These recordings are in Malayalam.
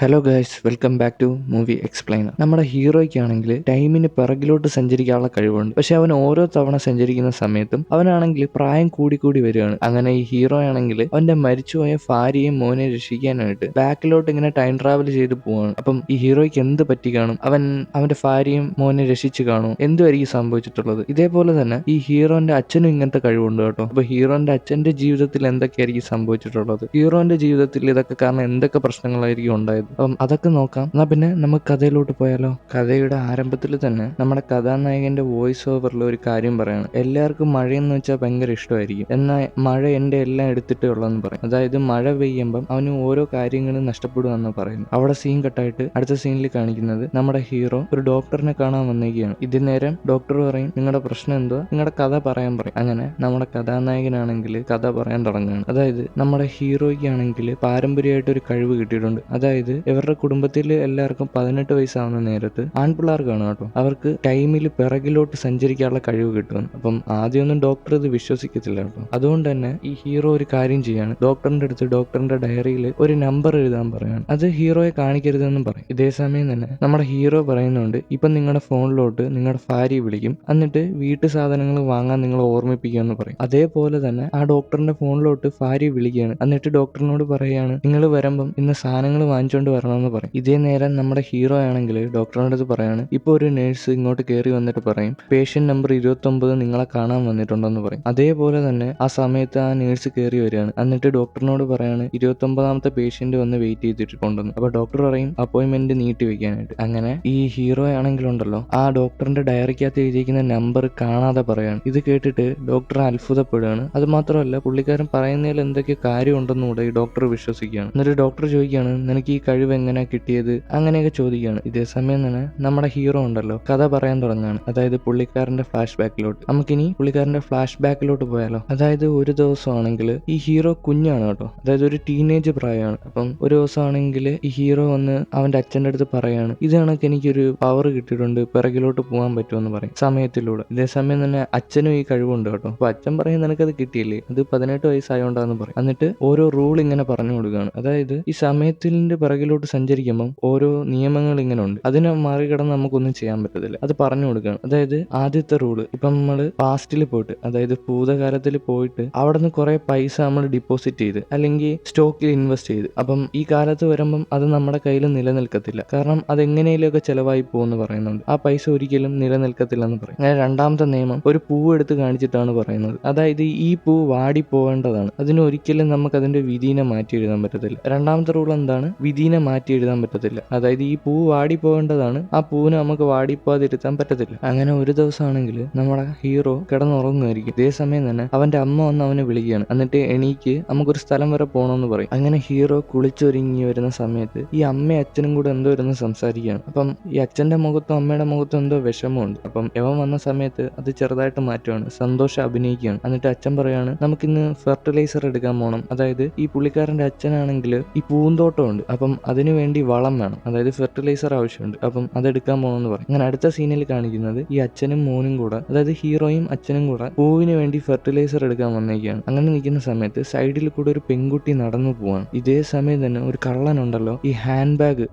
Hello guys, welcome back to movie explainer. നമ്മുടെ ഹീറോയ്ക്കാണെങ്കിൽ ടൈമിന് പിറകിലോട്ട് സഞ്ചരിക്കാനുള്ള കഴിവുണ്ട്. പക്ഷെ അവൻ ഓരോ തവണ സഞ്ചരിക്കുന്ന സമയത്തും അവനാണെങ്കിൽ പ്രായം കൂടി വരികയാണ്. അങ്ങനെ ഈ ഹീറോ ആണെങ്കിൽ അവന്റെ മരിച്ചുപോയ ഭാര്യയും മോനെ രക്ഷിക്കാനായിട്ട് ബാക്കിലോട്ട് ഇങ്ങനെ ടൈം ട്രാവൽ ചെയ്ത് പോവാണ്. അപ്പം ഈ ഹീറോയ്ക്ക് എന്ത് പറ്റി കാണും? അവൻ അവന്റെ ഭാര്യയും മോനെ രക്ഷിച്ചു കാണും? എന്തുമായിരിക്കും സംഭവിച്ചിട്ടുള്ളത്? ഇതേപോലെ തന്നെ ഈ ഹീറോന്റെ അച്ഛനും ഇങ്ങനത്തെ കഴിവുണ്ട് കേട്ടോ. അപ്പൊ ഹീറോന്റെ അച്ഛന്റെ ജീവിതത്തിൽ എന്തൊക്കെയായിരിക്കും സംഭവിച്ചിട്ടുള്ളത്? ഹീറോന്റെ ജീവിതത്തിൽ ഇതൊക്കെ കാരണം എന്തൊക്കെ പ്രശ്നങ്ങളായിരിക്കും ഉണ്ടായത്? അപ്പം അതൊക്കെ നോക്കാം. എന്നാ പിന്നെ നമുക്ക് കഥയിലോട്ട് പോയാലോ? കഥയുടെ ആരംഭത്തിൽ തന്നെ നമ്മുടെ കഥാനായകന്റെ വോയിസ് ഓവറിൽ ഒരു കാര്യം പറയാണ്. എല്ലാവർക്കും മഴയെന്ന് വെച്ചാൽ ഭയങ്കര ഇഷ്ടമായിരിക്കും, എന്നാൽ മഴ എന്റെ എല്ലാം എടുത്തിട്ടേ ഉള്ളതെന്ന് പറയും. അതായത് മഴ പെയ്യുമ്പം അവന് ഓരോ കാര്യങ്ങളും നഷ്ടപ്പെടുകയെന്ന് പറയുന്നു. അവിടെ സീൻ കട്ടായിട്ട് അടുത്ത സീനിൽ കാണിക്കുന്നത് നമ്മുടെ ഹീറോ ഒരു ഡോക്ടറിനെ കാണാൻ വന്നിരിക്കുകയാണ്. ഇതിന് നേരം ഡോക്ടർ പറയും, നിങ്ങളുടെ പ്രശ്നം എന്തുവാ, നിങ്ങളുടെ കഥ പറയാൻ പറയും. അങ്ങനെ നമ്മുടെ കഥാനായകനാണെങ്കിൽ കഥ പറയാൻ തുടങ്ങുകയാണ്. അതായത് നമ്മുടെ ഹീറോയ്ക്കാണെങ്കിൽ പാരമ്പര്യമായിട്ട് ഒരു കഴിവ് കിട്ടിയിട്ടുണ്ട്. അതായത് ഇവരുടെ കുടുംബത്തിൽ എല്ലാവർക്കും 18 വയസ്സാവുന്ന നേരത്ത് ആൺപിള്ളേർക്കാണ് കേട്ടോ, അവർക്ക് ടൈമിൽ പിറകിലോട്ട് സഞ്ചരിക്കാനുള്ള കഴിവ് കിട്ടുമെന്ന്. അപ്പം ആദ്യമൊന്നും ഡോക്ടർ ഇത് വിശ്വസിക്കത്തില്ല കേട്ടോ. അതുകൊണ്ട് തന്നെ ഈ ഹീറോ ഒരു കാര്യം ചെയ്യാണ്, ഡോക്ടറിന്റെ അടുത്ത് ഡോക്ടറിന്റെ ഡയറിയിൽ ഒരു നമ്പർ എഴുതാൻ പറയാണ്. അത് ഹീറോയെ കാണിക്കരുതെന്നും പറയും. ഇതേ സമയം തന്നെ നമ്മുടെ ഹീറോ പറയുന്നുണ്ട്, ഇപ്പം നിങ്ങളുടെ ഫോണിലോട്ട് നിങ്ങളുടെ ഭാര്യയെ വിളിക്കും, എന്നിട്ട് വീട്ടു സാധനങ്ങൾ വാങ്ങാൻ നിങ്ങൾ ഓർമ്മിപ്പിക്കുമെന്ന് പറയും. അതേപോലെ തന്നെ ആ ഡോക്ടറിന്റെ ഫോണിലോട്ട് ഭാര്യ വിളിക്കുകയാണ്. എന്നിട്ട് ഡോക്ടറിനോട് പറയുകയാണ്, നിങ്ങൾ വരുമ്പം ഇന്ന് സാധനങ്ങൾ വാങ്ങിച്ചുകൊണ്ട് വരണമെന്ന് പറയും. ഇതേ നേരം നമ്മുടെ ഹീറോ ആണെങ്കിൽ ഡോക്ടറിന്റെ അടുത്ത് പറയാണ്, ഇപ്പൊ ഒരു നേഴ്സ് ഇങ്ങോട്ട് കയറി വന്നിട്ട് പറയും, പേഷ്യന്റ് നമ്പർ 29 നിങ്ങളെ കാണാൻ വന്നിട്ടുണ്ടെന്ന് പറയും. അതേപോലെ തന്നെ ആ സമയത്ത് ആ നേഴ്സ് കയറി വരികയാണ്. എന്നിട്ട് ഡോക്ടറിനോട് പറയാണ്, 29ാമത്തെ പേഷ്യന്റ് വന്ന് വെയിറ്റ് ചെയ്തിട്ടുണ്ടെന്ന്. അപ്പൊ ഡോക്ടർ പറയും അപ്പോയിന്റ്മെന്റ് നീട്ടി വെക്കാനായിട്ട്. അങ്ങനെ ഈ ഹീറോ ആണെങ്കിലുണ്ടല്ലോ, ആ ഡോക്ടറിന്റെ ഡയറിക്കകത്ത് എഴുതിയിരിക്കുന്ന നമ്പർ കാണാതെ പറയാണ്. ഇത് കേട്ടിട്ട് ഡോക്ടർ അത്ഭുതപ്പെടുകയാണ്. അത് മാത്രമല്ല, പുള്ളിക്കാരൻ പറയുന്നതിൽ എന്തൊക്കെ കാര്യമുണ്ടെന്നുകൂടെ ഈ ഡോക്ടർ വിശ്വസിക്കുകയാണ്. എന്നിട്ട് ഡോക്ടർ ചോദിക്കുകയാണ്, നിനക്ക് ഈ കഴിവ് എങ്ങനെ കിട്ടിയത്, അങ്ങനെയൊക്കെ ചോദിക്കുകയാണ്. ഇതേ സമയം തന്നെ നമ്മുടെ ഹീറോ ഉണ്ടല്ലോ കഥ പറയാൻ തുടങ്ങുകയാണ്. അതായത് പുള്ളിക്കാരന്റെ ഫ്ലാഷ് ബാക്കിലോട്ട്. നമുക്കിനി പുള്ളിക്കാരന്റെ ഫ്ലാഷ് ബാക്കിലോട്ട് പോയാലോ? അതായത് ഒരു ദിവസമാണെങ്കിൽ ഈ ഹീറോ കുഞ്ഞാണ് കേട്ടോ, അതായത് ഒരു ടീനേജ് പ്രായമാണ്. അപ്പം ഒരു ദിവസമാണെങ്കിൽ ഈ ഹീറോ വന്ന് അവന്റെ അച്ഛൻ്റെ അടുത്ത് പറയാണ്, ഇത് കണക്ക് എനിക്കൊരു പവർ കിട്ടിയിട്ടുണ്ട്, പിറകിലോട്ട് പോകാൻ പറ്റുമെന്ന് പറയും സമയത്തിലൂടെ. ഇതേ സമയം തന്നെ അച്ഛനും ഈ കഴിവുണ്ട് കേട്ടോ. അപ്പൊ അച്ഛൻ പറയും, നിനക്കത് കിട്ടിയില്ലേ, അത് 18 വയസ്സായോണ്ടാന്ന് പറയും. എന്നിട്ട് ഓരോ റൂൾ ഇങ്ങനെ പറഞ്ഞു കൊടുക്കുകയാണ്. അതായത് ഈ സമയത്തിന്റെ പിറകിലോട്ട് സഞ്ചരിക്കുമ്പോൾ ഓരോ നിയമങ്ങൾ ഇങ്ങനെ ഉണ്ട്, അതിനെ മറികടന്ന് നമുക്കൊന്നും ചെയ്യാൻ പറ്റത്തില്ല. അത് പറഞ്ഞു കൊടുക്കുകയാണ്. അതായത് ആദ്യത്തെ റൂള്, ഇപ്പം നമ്മൾ പാസ്റ്റിൽ പോയിട്ട്, അതായത് ഭൂതകാലത്തിൽ പോയിട്ട് അവിടെ നിന്ന് കുറെ പൈസ നമ്മൾ ഡിപ്പോസിറ്റ് ചെയ്ത് അല്ലെങ്കിൽ സ്റ്റോക്കിൽ ഇൻവെസ്റ്റ് ചെയ്ത്, അപ്പം ഈ കാലത്ത് വരുമ്പം അത് നമ്മുടെ കയ്യിൽ നിലനിൽക്കത്തില്ല, കാരണം അത് എങ്ങനെയൊക്കെ ചെലവായി പോകുമെന്ന് പറയുന്നുണ്ട്. ആ പൈസ ഒരിക്കലും നിലനിൽക്കത്തില്ലെന്ന് പറയും. അങ്ങനെ രണ്ടാമത്തെ നിയമം ഒരു പൂവ് എടുത്ത് കാണിച്ചിട്ടാണ് പറയുന്നത്. അതായത് ഈ പൂ വാടിപ്പോവേണ്ടതാണ്, അതിനൊരിക്കലും നമുക്ക് അതിന്റെ വിധീനെ മാറ്റി എഴുതാൻ പറ്റത്തില്ല. രണ്ടാമത്തെ റൂൾ എന്താണ്, വിധീനെ മാറ്റി എഴുതാൻ പറ്റത്തില്ല. അതായത് ഈ പൂ വാടിപ്പോകേണ്ടതാണ്, ആ പൂവിനെ നമുക്ക് വാടിപ്പോകാതിരുത്താൻ പറ്റത്തില്ല. അങ്ങനെ ഒരു ദിവസമാണെങ്കിൽ നമ്മുടെ ഹീറോ കിടന്നുറങ്ങുമായിരിക്കും. ഇതേ സമയം തന്നെ അവന്റെ അമ്മ വന്ന് അവനെ വിളിക്കുകയാണ്. എന്നിട്ട് എണീക്ക്, നമുക്കൊരു സ്ഥലം വരെ പോകണമെന്ന് പറയും. അങ്ങനെ ഹീറോ കുളിച്ചൊരുങ്ങി വരുന്ന സമയത്ത് ഈ അമ്മയും അച്ഛനും കൂടെ എന്തോ ഇരുന്ന് സംസാരിക്കുകയാണ്. അപ്പം ഈ അച്ഛന്റെ മുഖത്തും അമ്മയുടെ മുഖത്തും എന്തോ വിഷമമുണ്ട്. അപ്പം യവൻ വന്ന സമയത്ത് അത് ചെറുതായിട്ട് മാറ്റുകയാണ്, സന്തോഷം അഭിനയിക്കുകയാണ്. എന്നിട്ട് അച്ഛൻ പറയാണ്, നമുക്കിന്ന് ഫെർട്ടിലൈസർ എടുക്കാൻ പോകണം. അതായത് ഈ പുള്ളിക്കാരന്റെ അച്ഛനാണെങ്കിൽ ഈ പൂന്തോട്ടമുണ്ട്, അപ്പം അതിനു വേണ്ടി വളം വേണം, അതായത് ഫെർട്ടിലൈസർ ആവശ്യമുണ്ട്. അപ്പം അതെടുക്കാൻ പോകണമെന്ന് പറയും. അങ്ങനെ അടുത്ത സീനിൽ കാണിക്കുന്നത് ഈ അച്ഛനും മോനും കൂടെ, അതായത് ഹീറോയും അച്ഛനും കൂടെ പൂവിന് വേണ്ടി ഫെർട്ടിലൈസർ എടുക്കാൻ വന്നേക്കാണ്. അങ്ങനെ നിൽക്കുന്ന സമയത്ത് സൈഡിൽ കൂടെ ഒരു പെൺകുട്ടി നടന്നു പോവാണ്. ഇതേ സമയം തന്നെ ഒരു കള്ളനുണ്ടല്ലോ ഈ ഹാൻഡ് ബാഗ്,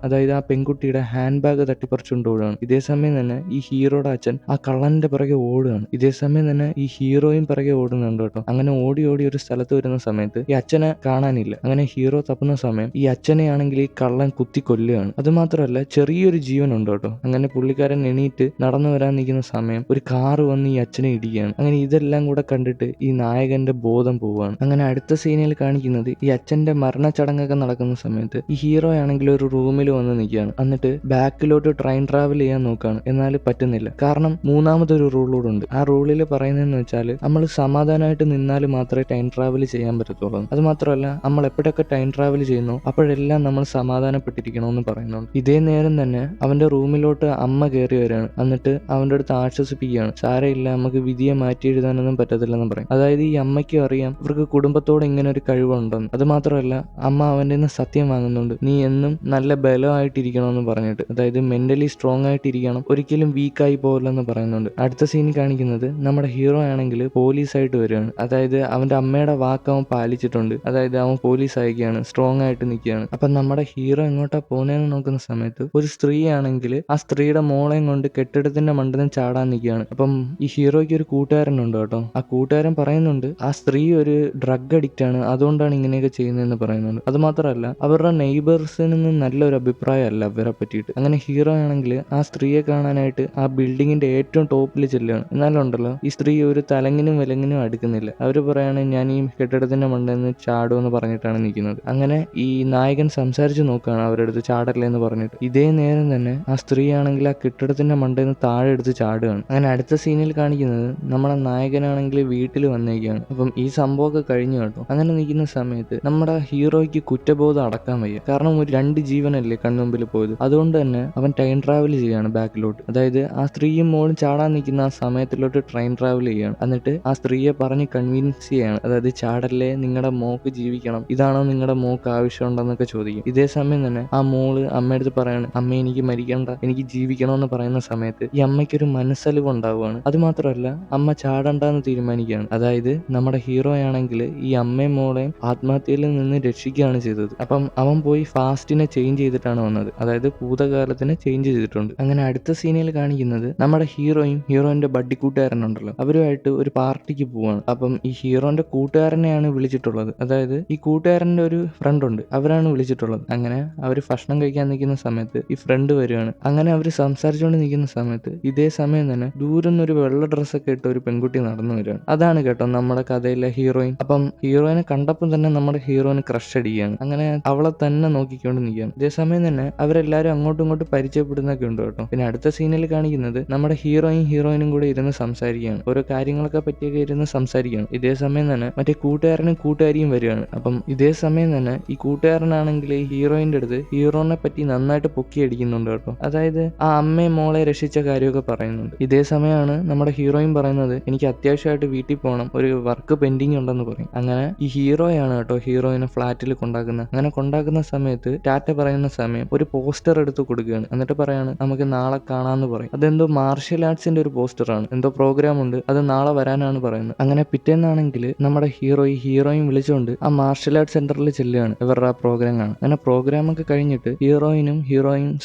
അതായത് ആ പെൺകുട്ടിയുടെ ഹാൻഡ് ബാഗ് തട്ടിപ്പറിച്ചുകൊണ്ട് ഓടുകയാണ്. ഇതേ സമയം തന്നെ ഈ ഹീറോയുടെ അച്ഛൻ ആ കള്ളന്റെ പിറകെ ഓടുകയാണ്. ഇതേ സമയം തന്നെ ഈ ഹീറോയും പിറകെ ഓടുന്നുണ്ട് കേട്ടോ. അങ്ങനെ ഓടി ഒരു സ്ഥലത്ത് വരുന്ന സമയത്ത് ഈ അച്ഛനെ കാണാനില്ല. അങ്ങനെ ഹീറോ തപ്പുന്ന സമയം ഈ അച്ഛനെ ആണെങ്കിൽ ഈ കള്ളൻ കുത്തി കൊല്ലുകയാണ്. അത് മാത്രമല്ല ചെറിയൊരു ജീവനുണ്ട് കേട്ടോ. അങ്ങനെ പുള്ളിക്കാരൻ എണീറ്റ് നടന്നു വരാൻ നിൽക്കുന്ന സമയം ഒരു കാറ് വന്ന് ഈ അച്ഛനെ ഇടിക്കുകയാണ്. അങ്ങനെ ഇതെല്ലാം കൂടെ കണ്ടിട്ട് ഈ നായകന്റെ ബോധം പോവുകയാണ്. അങ്ങനെ അടുത്ത സീനിൽ കാണിക്കുന്നത് ഈ അച്ഛന്റെ മരണച്ചടങ്ങൊക്കെ നടക്കുന്ന സമയത്ത് ഈ ഹീറോ ആണെങ്കിൽ ഒരു റൂമിൽ വന്ന് നിൽക്കുകയാണ്. എന്നിട്ട് ബാക്കിലോട്ട് ട്രെയിൻ ട്രാവൽ ചെയ്യാൻ നോക്കുകയാണ്, എന്നാൽ പറ്റുന്നില്ല. കാരണം മൂന്നാമതൊരു റൂളൂടെ ഉണ്ട്. ആ റൂളിൽ പറയുന്നതെന്ന് വെച്ചാൽ നമ്മൾ സമാധാനമായിട്ട് നിന്നാൽ മാത്രമേ ടൈം ട്രാവൽ ചെയ്യാൻ പറ്റത്തുള്ളൂ. അത് മാത്രമല്ല, നമ്മൾ എപ്പോഴൊക്കെ ടൈം ട്രാവൽ ചെയ്യുന്നു അപ്പോഴെല്ലാം നമ്മൾ സമാധാനപ്പെട്ടിരിക്കണമെന്ന് പറയുന്നുണ്ട്. ഇതേ നേരം തന്നെ അവന്റെ റൂമിലോട്ട് അമ്മ കയറി വരികയാണ്. എന്നിട്ട് അവന്റെ അടുത്ത് ആശ്വസിപ്പിക്കുകയാണ്, സാരമില്ല, നമുക്ക് വിധിയെ മാറ്റി എഴുതാനൊന്നും പറ്റത്തില്ലെന്ന് പറയും. അതായത് ഈ അമ്മയ്ക്കും അറിയാം ഇവർക്ക് കുടുംബത്തോട് ഇങ്ങനെ ഒരു കഴിവുണ്ടെന്ന്. അത് മാത്രമല്ല, അമ്മ അവന്റെ നിന്ന് സത്യം വാങ്ങുന്നുണ്ട്, നീ എന്നും നല്ല ബലമായിട്ടിരിക്കണമെന്ന് പറഞ്ഞിട്ട്, അതായത് മെന്റലി സ്ട്രോങ് ആയിട്ടിരിക്കണം, ഒരിക്കലും വീക്കായി പോകില്ലെന്ന് പറയുന്നുണ്ട്. അടുത്ത സീനിൽ കാണിക്കുന്നത് നമ്മുടെ ഹീറോ ആണെങ്കിൽ പോലീസായിട്ട് വരികയാണ്. അതായത് അവന്റെ അമ്മയുടെ വാക്ക് അവൻ പാലിച്ചിട്ടുണ്ട്, അതായത് അവൻ പോലീസ് ആയിരിക്കുകയാണ്, സ്ട്രോങ് ആയിട്ട് നിൽക്കുകയാണ്. അപ്പം നമ്മുടെ ഹീറോ എങ്ങോട്ടാ പോകുന്നതെന്ന് നോക്കുന്ന സമയത്ത് ഒരു സ്ത്രീ ആണെങ്കിൽ ആ സ്ത്രീയുടെ മോളെയും കൊണ്ട് കെട്ടിടത്തിന്റെ മണ്ടനം ചാടാൻ നിൽക്കുകയാണ്. അപ്പം ഈ ഹീറോയ്ക്ക് ഒരു കൂട്ടുകാരനുണ്ട് കേട്ടോ. ആ കൂട്ടുകാരൻ പറയുന്നുണ്ട് ആ സ്ത്രീ ഒരു ഡ്രഗ് അഡിക്റ്റ് ആണ്, അതുകൊണ്ടാണ് ഇങ്ങനെയൊക്കെ ചെയ്യുന്നതെന്ന് പറയുന്നുണ്ട്. അത് മാത്രമല്ല അവരുടെ നെയ്ബേഴ്സിൽ നിന്ന് നല്ലൊരു അഭിപ്രായമല്ല അവരെ പറ്റിയിട്ട്. അങ്ങനെ ഹീറോ ആണെങ്കിൽ ആ സ്ത്രീയെ കാണാനായിട്ട് ആ ബിൽഡിങ്ങിന്റെ ഏറ്റവും ടോപ്പിൽ ചെല്ലുകയാണ്. എന്നാലുണ്ടല്ലോ ഈ സ്ത്രീ ഒരു തലങ്ങിനും വിലങ്ങിനും അടുക്കുന്നില്ല. അവര് പറയാണ് ഞാൻ ഈ കെട്ടിടത്തിന്റെ മണ്ടെന്ന് ചാടുമെന്ന് പറഞ്ഞിട്ടാണ് നിൽക്കുന്നത്. അങ്ങനെ ഈ നായകൻ സംസാരിച്ച് നോക്കുകയാണ് അവരുടെ അടുത്ത് ചാടല്ലേ എന്ന് പറഞ്ഞിട്ട്. ഇതേ നേരം തന്നെ ആ സ്ത്രീ ആണെങ്കിൽ ആ കെട്ടിടത്തിന്റെ മണ്ടെന്ന് താഴെ എടുത്ത് ചാടുകയാണ്. അങ്ങനെ അടുത്ത സീനിൽ കാണിക്കുന്നത് നമ്മുടെ നായകനാണെങ്കിൽ വീട്ടിൽ വന്നേക്കാണ്. അപ്പം ഈ സംഭവമൊക്കെ കഴിഞ്ഞു കേട്ടോ. അങ്ങനെ നിൽക്കുന്ന സമയത്ത് നമ്മുടെ ഹീറോയ്ക്ക് കുറ്റബോധം അടക്കാൻ വയ്യ. കാരണം ഒരു 2 ജീവനല്ലേ കൺമുമ്പിൽ പോയത്. അതുകൊണ്ട് തന്നെ അവൻ ടൈം ട്രാവൽ ചെയ്യാണ് ബാക്കിലോട്ട്. അതായത് ആ സ്ത്രീയും മോളും ചാടാൻ നിൽക്കുന്ന ആ സമയത്തിലോട്ട് ട്രെയിൻ ട്രാവൽ ചെയ്യാണ്. എന്നിട്ട് ആ സ്ത്രീയെ പറഞ്ഞ് കൺവിൻസ് ചെയ്യാണ്. അതായത് ചാടല്ലേ, നിങ്ങളുടെ മോക്ക് ജീവിക്കണം, ഇതാണോ നിങ്ങളുടെ മോക്ക് ആവശ്യമുണ്ടെന്നൊക്കെ ചോദിക്കും. ഇതേ സമയം തന്നെ ആ മോള് അമ്മയടുത്ത് പറയാണ് അമ്മ എനിക്ക് മരിക്കണ്ട, എനിക്ക് ജീവിക്കണമെന്ന് പറയുന്ന സമയത്ത് ഈ അമ്മയ്ക്കൊരു മനസ്സലിവ് ഉണ്ടാവുകയാണ്. അത് മാത്രമല്ല അമ്മ ചാടണ്ടെന്ന് തീരുമാനിക്കുകയാണ്. അതായത് നമ്മുടെ ഹീറോ ആണെങ്കിൽ ഈ അമ്മയും മോളെയും ആത്മഹത്യയിൽ നിന്ന് രക്ഷിക്കുകയാണ് ചെയ്തത്. അപ്പം അവൻ പോയി ഫാസ്റ്റിനെ ചേഞ്ച് ചെയ്തിട്ടാണ് വന്നത്. അതായത് ഭൂതകാലത്തിനെ ചേഞ്ച് ചെയ്തിട്ടുണ്ട്. അങ്ങനെ അടുത്ത സീനിൽ കാണിക്കുന്നത് നമ്മുടെ ഹീറോയിന്റെ ബഡ്ഡി കൂട്ടുകാരനുണ്ടല്ലോ, അവരുമായിട്ട് ഒരു പാർട്ടിക്ക് പോവാണ്. അപ്പം ഈ ഹീറോന്റെ കൂട്ടുകാരനെയാണ് വിളിച്ചിട്ടുള്ളത്. അതായത് ഈ കൂട്ടുകാരന്റെ ഒരു ഫ്രണ്ട് ഉണ്ട്, അവരാണ് വിളിച്ചിട്ടുള്ളത്. അങ്ങനെ അവർ ഭക്ഷണം കഴിക്കാൻ നിൽക്കുന്ന സമയത്ത് ഈ ഫ്രണ്ട് വരികയാണ്. അങ്ങനെ അവർ സംസാരിച്ചുകൊണ്ട് നിൽക്കുന്ന സമയത്ത് ഇതേ സമയം തന്നെ ദൂരം ഒരു വെള്ള ഡ്രസ്സൊക്കെ ഇട്ട് ഒരു പെൺകുട്ടി നടന്നു വരികയാണ്. അതാണ് കേട്ടോ നമ്മുടെ കഥയിലെ ഹീറോയിൻ. അപ്പം ഹീറോയിനെ കണ്ടപ്പം തന്നെ നമ്മുടെ ഹീറോയിന് ക്രഷ് അടിക്കുകയാണ്. അങ്ങനെ അവളെ തന്നെ നോക്കിക്കൊണ്ട് നിൽക്കുകയാണ്. ഇതേ സമയം തന്നെ അവരെല്ലാവരും അങ്ങോട്ടും ഇങ്ങോട്ടും പരിചയപ്പെടുന്നൊക്കെ ഉണ്ട് കേട്ടോ. പിന്നെ അടുത്ത സീനിൽ കാണിക്കുന്നത് നമ്മുടെ ഹീറോയിനും കൂടെ ഇരുന്ന് സംസാരിക്കുകയാണ്. ഓരോ കാര്യങ്ങളൊക്കെ പറ്റിയൊക്കെ ഇരുന്ന് സംസാരിക്കുകയാണ്. ഇതേ സമയം തന്നെ മറ്റേ കൂട്ടുകാരനും കൂട്ടുകാരിയും വരികയാണ്. അപ്പം ഇതേ സമയം തന്നെ ഈ കൂട്ടുകാരനാണെങ്കിൽ ഈ ഹീറോയിന്റെ അടുത്ത് ഹീറോനെ പറ്റി നന്നായിട്ട് പൊക്കി അടിക്കുന്നുണ്ട് കേട്ടോ. അതായത് ആ അമ്മയും മോളെ രക്ഷിച്ച കാര്യമൊക്കെ പറയുന്നുണ്ട്. ഇതേ സമയമാണ് നമ്മുടെ ഹീറോയിൻ പറയുന്നത് എനിക്ക് അത്യാവശ്യമായിട്ട് വീട്ടിൽ പോകണം, ഒരു വർക്ക് പെൻഡിങ് ഉണ്ടെന്ന് പറയും. അങ്ങനെ ഈ ഹീറോയാണ് കേട്ടോ ഹീറോയിനെ ഫ്ലാറ്റിൽ കൊണ്ടാക്കുന്നത്. അങ്ങനെ കൊണ്ടാക്കുന്ന സമയത്ത് ടാറ്റ പറയുന്ന സമയം ഒരു പോസ്റ്റർ എടുത്ത് കൊടുക്കുകയാണ്. എന്നിട്ട് പറയാണ് നമുക്ക് നാളെ കാണാമെന്ന് പറയും. അതെന്തോ മാർഷ്യൽ ആർട്സിന്റെ ഒരു പോസ്റ്ററാണ്, എന്തോ പ്രോഗ്രാം ഉണ്ട്, അത് നാളെ വരാനാണ് പറയുന്നത്. അങ്ങനെ പിറ്റേന്നാണെങ്കിൽ നമ്മുടെ ഹീറോയിൻ വിളിച്ചുകൊണ്ട് ആ മാർഷ്യൽ ആർട്സ് സെന്ററിൽ ചെല്ലുകയാണ് ഇവരുടെ ആ പ്രോഗ്രാം കാണാൻ. അങ്ങനെ പ്രോഗ്രാം ഒക്കെ കഴിഞ്ഞിട്ട് ഹീറോയിനും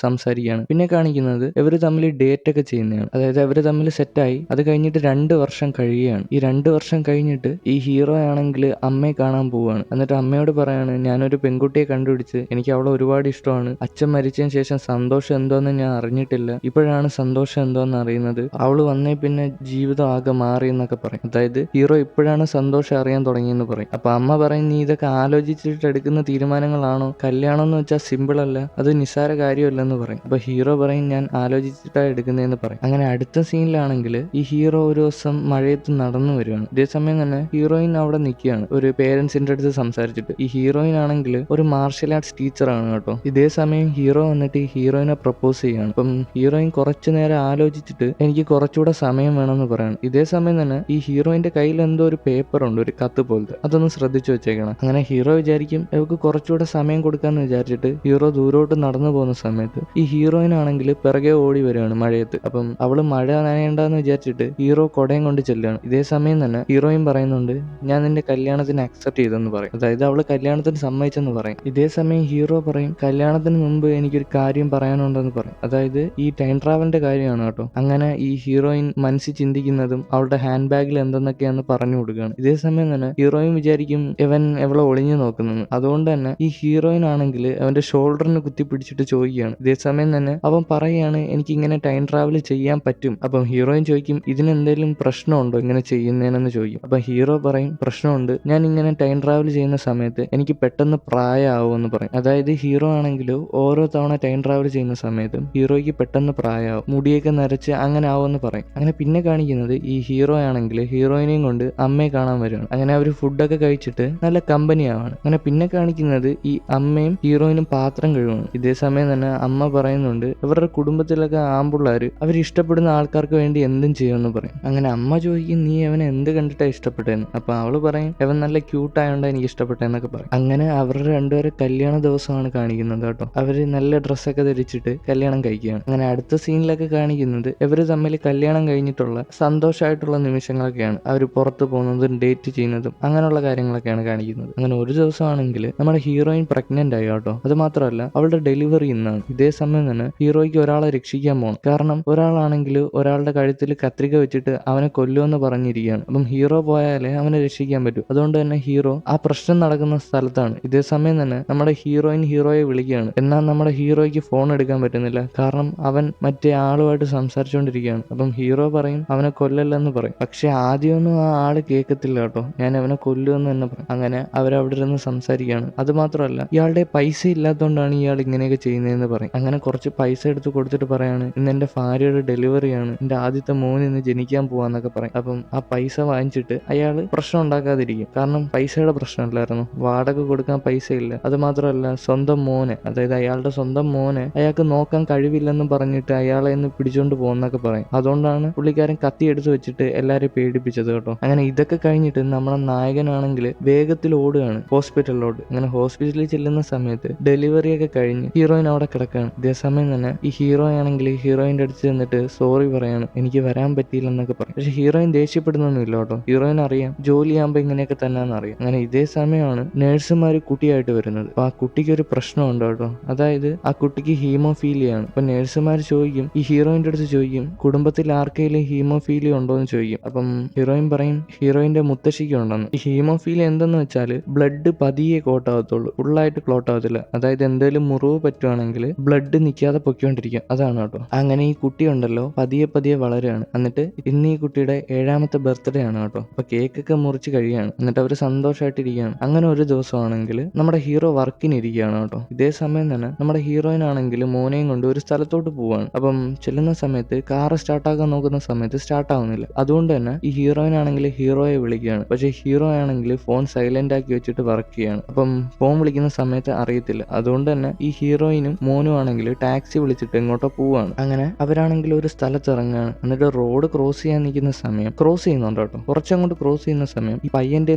സംസാരിക്കുകയാണ്. പിന്നെ കാണിക്കുന്നത് ഇവര് തമ്മിൽ ഡേറ്റ് ഒക്കെ ചെയ്യുന്നതാണ്. അതായത് അവര് തമ്മിൽ സെറ്റായി അത് കഴിഞ്ഞിട്ട് 2 വർഷം കഴിയുകയാണ്. ഈ 2 വർഷം കഴിഞ്ഞിട്ട് ഈ ഹീറോ ആണെങ്കിൽ അമ്മയെ കാണാൻ പോവുകയാണ്. എന്നിട്ട് അമ്മയോട് പറയാണ് ഞാനൊരു പെൺകുട്ടിയെ കണ്ടുപിടിച്ച് എനിക്ക് അവളെ ഒരുപാട് ഇഷ്ടമാണ്, അച്ഛൻ മരിച്ചതിന് ശേഷം സന്തോഷം എന്തോന്ന് ഞാൻ അറിഞ്ഞിട്ടില്ല, ഇപ്പോഴാണ് സന്തോഷം എന്തോന്ന് അറിയുന്നത്, അവള് വന്നേ പിന്നെ ജീവിതം ആകെ മാറി എന്നൊക്കെ പറയും. അതായത് ഹീറോ ഇപ്പോഴാണ് സന്തോഷം അറിയാൻ തുടങ്ങിയെന്ന് പറയും. അപ്പൊ അമ്മ പറയും നീ ഇതൊക്കെ ആലോചിച്ചിട്ട് എടുക്കുന്ന തീരുമാനങ്ങളാണോ, കല്യാണം എന്ന് വെച്ചാൽ സിമ്പിൾ അല്ല, അത് നിസ്സാര കാര്യമല്ലെന്ന് പറയും. അപ്പൊ ഹീറോ പറയും ഞാൻ ആലോചിച്ചിട്ടാണ് എടുക്കുന്നതെന്ന് പറയും. അങ്ങനെ അടുത്ത സീനിലാണെങ്കിൽ ഈ ഹീറോ ഒരു ദിവസം മഴയത്ത് നടന്നു വരുവാണ്. ഇതേസമയം തന്നെ ഹീറോയിൻ അവിടെ നിൽക്കുകയാണ് ഒരു പേരൻസിന്റെ അടുത്ത് സംസാരിച്ചിട്ട്. ഈ ഹീറോയിൻ ആണെങ്കിൽ ഒരു മാർഷ്യൽ ആർട്സ് ടീച്ചറാണ് കേട്ടോ. ഇതേ സമയം ഹീറോ വന്നിട്ട് ഈ ഹീറോയിനെ പ്രപ്പോസ് ചെയ്യാണ്. അപ്പം ഹീറോയിൻ കുറച്ചു നേരം ആലോചിച്ചിട്ട് എനിക്ക് കുറച്ചുകൂടെ സമയം വേണമെന്ന് പറയണം. ഇതേ സമയം തന്നെ ഈ ഹീറോയിന്റെ കയ്യിൽ എന്തോ ഒരു പേപ്പർ ഉണ്ട്, ഒരു കത്ത് പോലത്തെ, അതൊന്ന് ശ്രദ്ധിച്ചു വെച്ചേക്കണം. അങ്ങനെ ഹീറോ വിചാരിക്കും ഇവർക്ക് കുറച്ചുകൂടെ സമയം കൊടുക്കാന്ന് വിചാരിച്ചിട്ട് ഹീറോ ദൂരോട്ട് നടന്നു പോകുന്ന സമയത്ത് ഈ ഹീറോയിൻ ആണെങ്കിൽ പിറകെ ഓടി വരികയാണ് മഴയത്ത്. അപ്പം അവള് മഴ നനയണ്ടെന്ന് വിചാരിച്ചിട്ട് ഹീറോ കൊടയും കൊണ്ട് ചെല്ലുകയാണ്. ഇതേ സമയം തന്നെ ഹീറോയിൻ പറയുന്നുണ്ട് ഞാൻ നിന്റെ കല്യാണത്തിന് അക്സെപ്റ്റ് ചെയ്തെന്ന് പറയും. അതായത് അവള് കല്യാണത്തിന് സമ്മതിച്ചെന്ന് പറയും. ഇതേ സമയം ഹീറോ പറയും കല്യാണത്തിന് മുമ്പ് എനിക്കൊരു കാര്യം പറയാനുണ്ടെന്ന് പറയും. അതായത് ഈ ടൈം ട്രാവലിന്റെ കാര്യമാണ് കേട്ടോ. അങ്ങനെ ഈ ഹീറോയിൻ മനസ്സിൽ ചിന്തിക്കുന്നതും അവളുടെ ഹാൻഡ് ബാഗിൽ എന്തെന്നൊക്കെയാന്ന് പറഞ്ഞു കൊടുക്കുകയാണ്. ഇതേ സമയം തന്നെ ഹീറോയിൻ വിചാരിക്കും ഇവൻ എവളെ ഒളിഞ്ഞു നോക്കുന്നത്. അതുകൊണ്ട് തന്നെ ഈ ഹീറോയിൻ ആണെങ്കിൽ അവന്റെ ഷോൾഡറിന് കുത്തിപ്പിടിച്ചിട്ട് ചോദിക്കുകയാണ്. ഇതേ സമയം തന്നെ അവൻ പറയുകയാണ് എനിക്ക് ഇങ്ങനെ ടൈം ട്രാവൽ ചെയ്യാൻ പറ്റും. അപ്പം ഹീറോയിൻ ചോദിക്കും ഇതിനെന്തെങ്കിലും പ്രശ്നമുണ്ടോ ഇങ്ങനെ ചെയ്യുന്നതിനെന്ന് ചോദിക്കും. അപ്പം ഹീറോ പറയും പ്രശ്നമുണ്ട്, ഞാൻ ഇങ്ങനെ ടൈം ട്രാവൽ ചെയ്യുന്ന സമയത്ത് എനിക്ക് പെട്ടെന്ന് പ്രായമാവുമെന്ന് പറയും. അതായത് ഹീറോ ആണെങ്കിൽ ഓരോ തവണ ടൈം ട്രാവൽ ചെയ്യുന്ന സമയത്തും ഹീറോയ്ക്ക് പെട്ടെന്ന് പ്രായമാവും, മുടിയൊക്കെ നരച്ച് അങ്ങനെ ആവുമെന്ന് പറയും. അങ്ങനെ പിന്നെ കാണിക്കുന്നത് ഈ ഹീറോ ആണെങ്കിൽ ഹീറോയിനെയും കൊണ്ട് അമ്മയെ കാണാൻ വരുവാണ്. അങ്ങനെ അവർ ഫുഡൊക്കെ കഴിച്ചിട്ട് നല്ല കമ്പനി ആവാണ്. അങ്ങനെ പിന്നെ കാണിക്കുന്നത് ഈ അമ്മയും ഹീറോയിനും പാത്രം കഴുകുന്നു. ഇതേ സമയം തന്നെ അമ്മ പറയുന്നുണ്ട് ഇവരുടെ കുടുംബത്തിലൊക്കെ ആമ്പിള്ളേര് അവർ ഇഷ്ടപ്പെടുന്ന ആൾക്കാർക്ക് വേണ്ടി എന്തും ചെയ്യുമെന്ന് പറയും. അങ്ങനെ അമ്മ ചോദിക്കും നീ അവനെ എന്ത് കണ്ടിട്ടാണ് ഇഷ്ടപ്പെട്ടതെന്ന്. അപ്പൊ അവള് പറയും അവൻ നല്ല ക്യൂട്ടായോണ്ടാണ് എനിക്ക് ഇഷ്ടപ്പെട്ടതെന്നൊക്കെ പറയും. അങ്ങനെ അവരുടെ രണ്ടുപേരെ കല്യാണ ദിവസമാണ് കാണിക്കുന്നത് കേട്ടോ. അവര് നല്ല ഡ്രസ്സൊക്കെ ധരിച്ചിട്ട് കല്യാണം കഴിക്കുകയാണ്. അങ്ങനെ അടുത്ത സീനിലൊക്കെ കാണിക്കുന്നത് ഇവര് തമ്മിൽ കല്യാണം കഴിഞ്ഞിട്ടുള്ള സന്തോഷമായിട്ടുള്ള നിമിഷങ്ങളൊക്കെയാണ്. അവർ പുറത്ത് പോകുന്നതും ഡേറ്റ് ചെയ്യുന്നതും അങ്ങനെയുള്ള കാര്യങ്ങളൊക്കെയാണ് കാണിക്കുന്നത്. അങ്ങനെ ഒരു ദിവസമാണെങ്കിൽ നമ്മുടെ ഹീറോയിൻ പ്രഗ്നന്റ് ആയി കേട്ടോ. കേട്ടോ. അത് മാത്രമല്ല അവളുടെ ഡെലിവറി ഇന്നാണ്. ഇതേ സമയം തന്നെ ഹീറോയ്ക്ക് ഒരാളെ രക്ഷിക്കാൻ പോകണം. കാരണം ഒരാളാണെങ്കിൽ ഒരാളുടെ കഴുത്തിൽ കത്രിക വെച്ചിട്ട് അവനെ കൊല്ലുമെന്ന് പറഞ്ഞിരിക്കുകയാണ്. അപ്പം ഹീറോ പോയാലേ അവനെ രക്ഷിക്കാൻ പറ്റൂ. അതുകൊണ്ട് തന്നെ ഹീറോ ആ പ്രശ്നം നടക്കുന്ന സ്ഥലത്താണ്. ഇതേ സമയം തന്നെ നമ്മുടെ ഹീറോയെ വിളിക്കുകയാണ്. എന്നാൽ നമ്മുടെ ഹീറോയ്ക്ക് ഫോൺ എടുക്കാൻ പറ്റുന്നില്ല. കാരണം അവൻ മറ്റേ ആളുമായിട്ട് സംസാരിച്ചുകൊണ്ടിരിക്കുകയാണ്. അപ്പം ഹീറോ പറയും അവനെ കൊല്ലല്ലെന്ന് പറയും. പക്ഷെ ആദ്യമൊന്നും ആ ആള് കേൾക്കത്തില്ല കേട്ടോ. ഞാൻ അവനെ കൊല്ലുമെന്ന് തന്നെ പറയും. അങ്ങനെ അവരവിടെ ഇരുന്ന് സംസാരിക്കുകയാണ്. അത് മാത്രമല്ല ഇയാളുടെ പൈസ ഇല്ലാത്തതുകൊണ്ടാണ് ഇയാൾ ഇങ്ങനെയൊക്കെ ചെയ്യുന്നതെന്ന് പറയും. അങ്ങനെ കുറച്ച് പൈസ എടുത്ത് കൊടുത്തിട്ട് പറയാണ് ഇന്ന് എന്റെ ഭാര്യയുടെ ഡെലിവറിയാണ്, എന്റെ ആദ്യത്തെ മോൻ ഇന്ന് ജനിക്കാൻ പോവാന്നൊക്കെ പറയും. അപ്പം ആ പൈസ വാങ്ങിച്ചിട്ട് അയാൾ പ്രശ്നം ഉണ്ടാക്കാതിരിക്കും. കാരണം പൈസയുടെ പ്രശ്നമില്ലായിരുന്നു, വാടക കൊടുക്കാൻ പൈസ ഇല്ല. അത് മാത്രമല്ല സ്വന്തം മോനെ, അതായത് അയാളുടെ സ്വന്തം മോനെ അയാൾക്ക് നോക്കാൻ കഴിവില്ലെന്ന് പറഞ്ഞിട്ട് അയാളെ ഒന്ന് പിടിച്ചോണ്ട് പോകുന്നൊക്കെ പറയും. അതുകൊണ്ടാണ് പുള്ളിക്കാരൻ കത്തി എടുത്ത് വെച്ചിട്ട് എല്ലാരെയും പേടിപ്പിച്ചത് കേട്ടോ. അങ്ങനെ ഇതൊക്കെ കഴിഞ്ഞിട്ട് നമ്മുടെ നായകനാണെങ്കിൽ വേഗത്തിൽ ഓടുകയാണ് ഹോസ്പിറ്റലിലോട്ട്. അങ്ങനെ ഹോസ്പിറ്റലിൽ ചെല്ലുന്ന സമയത്ത് ഡെലിവറി ഒക്കെ കഴിഞ്ഞ് ഹീറോയിൻ അവിടെ കിടക്കുകയാണ്. ഇതേസമയം തന്നെ ഈ ഹീറോ ആണെങ്കിൽ ഹീറോയിന്റെ അടുത്ത് ചെന്നിട്ട് സോറി പറയാണ്, എനിക്ക് വരാൻ പറ്റിയില്ലെന്നൊക്കെ പറയും. പക്ഷെ ഹീറോയിൻ ദേഷ്യപ്പെടുന്നൊന്നുമില്ല കേട്ടോ. ഹീറോയിൻ അറിയാം ജോലിയാകുമ്പോൾ ഇങ്ങനെയൊക്കെ തന്നെയാണെന്ന് അറിയാം. അങ്ങനെ ഇതേ സമയമാണ് നേഴ്സുമാര് കുട്ടിയായിട്ട് വരുന്നത്. അപ്പൊ ആ കുട്ടിക്ക് ഒരു പ്രശ്നമുണ്ട് കേട്ടോ. അതായത് ആ കുട്ടിക്ക് ഹീമോഫീലിയാണ്. അപ്പൊ നേഴ്സുമാർ ചോദിക്കും, ഈ ഹീറോയിന്റെ അടുത്ത് ചോദിക്കും കുടുംബത്തിൽ ആർക്കെങ്കിലും ഹീമോഫീലിയ ഉണ്ടോ എന്ന് ചോദിക്കും. അപ്പം ഹീറോയിൻ പറയും ഹീറോയിന്റെ മുത്തശ്ശിക്ക് ഉണ്ടെന്ന്. ഈ ഹീമോഫീലിയ എന്തെന്ന് വെച്ചാൽ ബ്ലഡ് പതിയെ ക്ലോട്ട് ആകത്തുള്ളൂ, ഫുള്ളായിട്ട് ക്ലോട്ട് ആകത്തില്ല. അതായത് എന്തെങ്കിലും മുറിവ് പറ്റുവാണെങ്കിൽ ബ്ലഡ് നിൽക്കാതെ പൊയ്ക്കൊണ്ടിരിക്കും, അതാണ് കേട്ടോ. അങ്ങനെ ഈ കുട്ടി ഉണ്ടല്ലോ പതിയെ പതിയെ വളരുകയാണ്. എന്നിട്ട് ഇന്ന് ഈ കുട്ടിയുടെ 7ാമത്തെ ബർത്ത്ഡേ ആണ് കേട്ടോ. അപ്പൊ കേക്കൊക്കെ മുറിച്ച് കഴിയാണ്. എന്നിട്ട് അവർ സന്തോഷമായിട്ടിരിക്കുകയാണ്. അങ്ങനെ ഒരു ദിവസമാണെങ്കിൽ നമ്മുടെ ഹീറോ വർക്കിന് ഇരിക്കുകയാണ് കേട്ടോ. ഇതേ സമയം തന്നെ നമ്മുടെ ഹീറോയിനാണെങ്കിൽ മോനെയും കൊണ്ട് ഒരു സ്ഥലത്തോട്ട് പോവാണ്. അപ്പം ചെല്ലുന്ന സമയത്ത് കാറ് സ്റ്റാർട്ടാക്കാൻ നോക്കുന്ന സമയത്ത് സ്റ്റാർട്ട് ആവുന്നില്ല. അതുകൊണ്ട് തന്നെ ഈ ഹീറോയിനാണെങ്കിൽ ഹീറോയെ വിളിക്കുകയാണ്. പക്ഷേ ഹീറോ ആണെങ്കിൽ ഫോൺ സൈലന്റ് ആക്കി വെച്ചിട്ട് വർക്ക് ചെയ്യാണ്. അപ്പം ഫോൺ വിളിക്കുന്ന സമയത്ത് അറിയത്തില്ല. അതുകൊണ്ട് തന്നെ ഈ ഹീറോയിനും മോനും ആണെങ്കിൽ ടാക്സി വിളിച്ചിട്ട് എങ്ങോട്ടോ പോവാണ്. അങ്ങനെ അവരാണെങ്കിൽ ഒരു സ്ഥലത്ത് ഇറങ്ങുകയാണ്. എന്നിട്ട് റോഡ് ക്രോസ് ചെയ്യാൻ നിൽക്കുന്ന സമയം ക്രോസ് ചെയ്യുന്നുണ്ട് കേട്ടോ. കുറച്ചങ്ങോട്ട് ക്രോസ് ചെയ്യുന്ന സമയം ഈ പയ്യന്റെ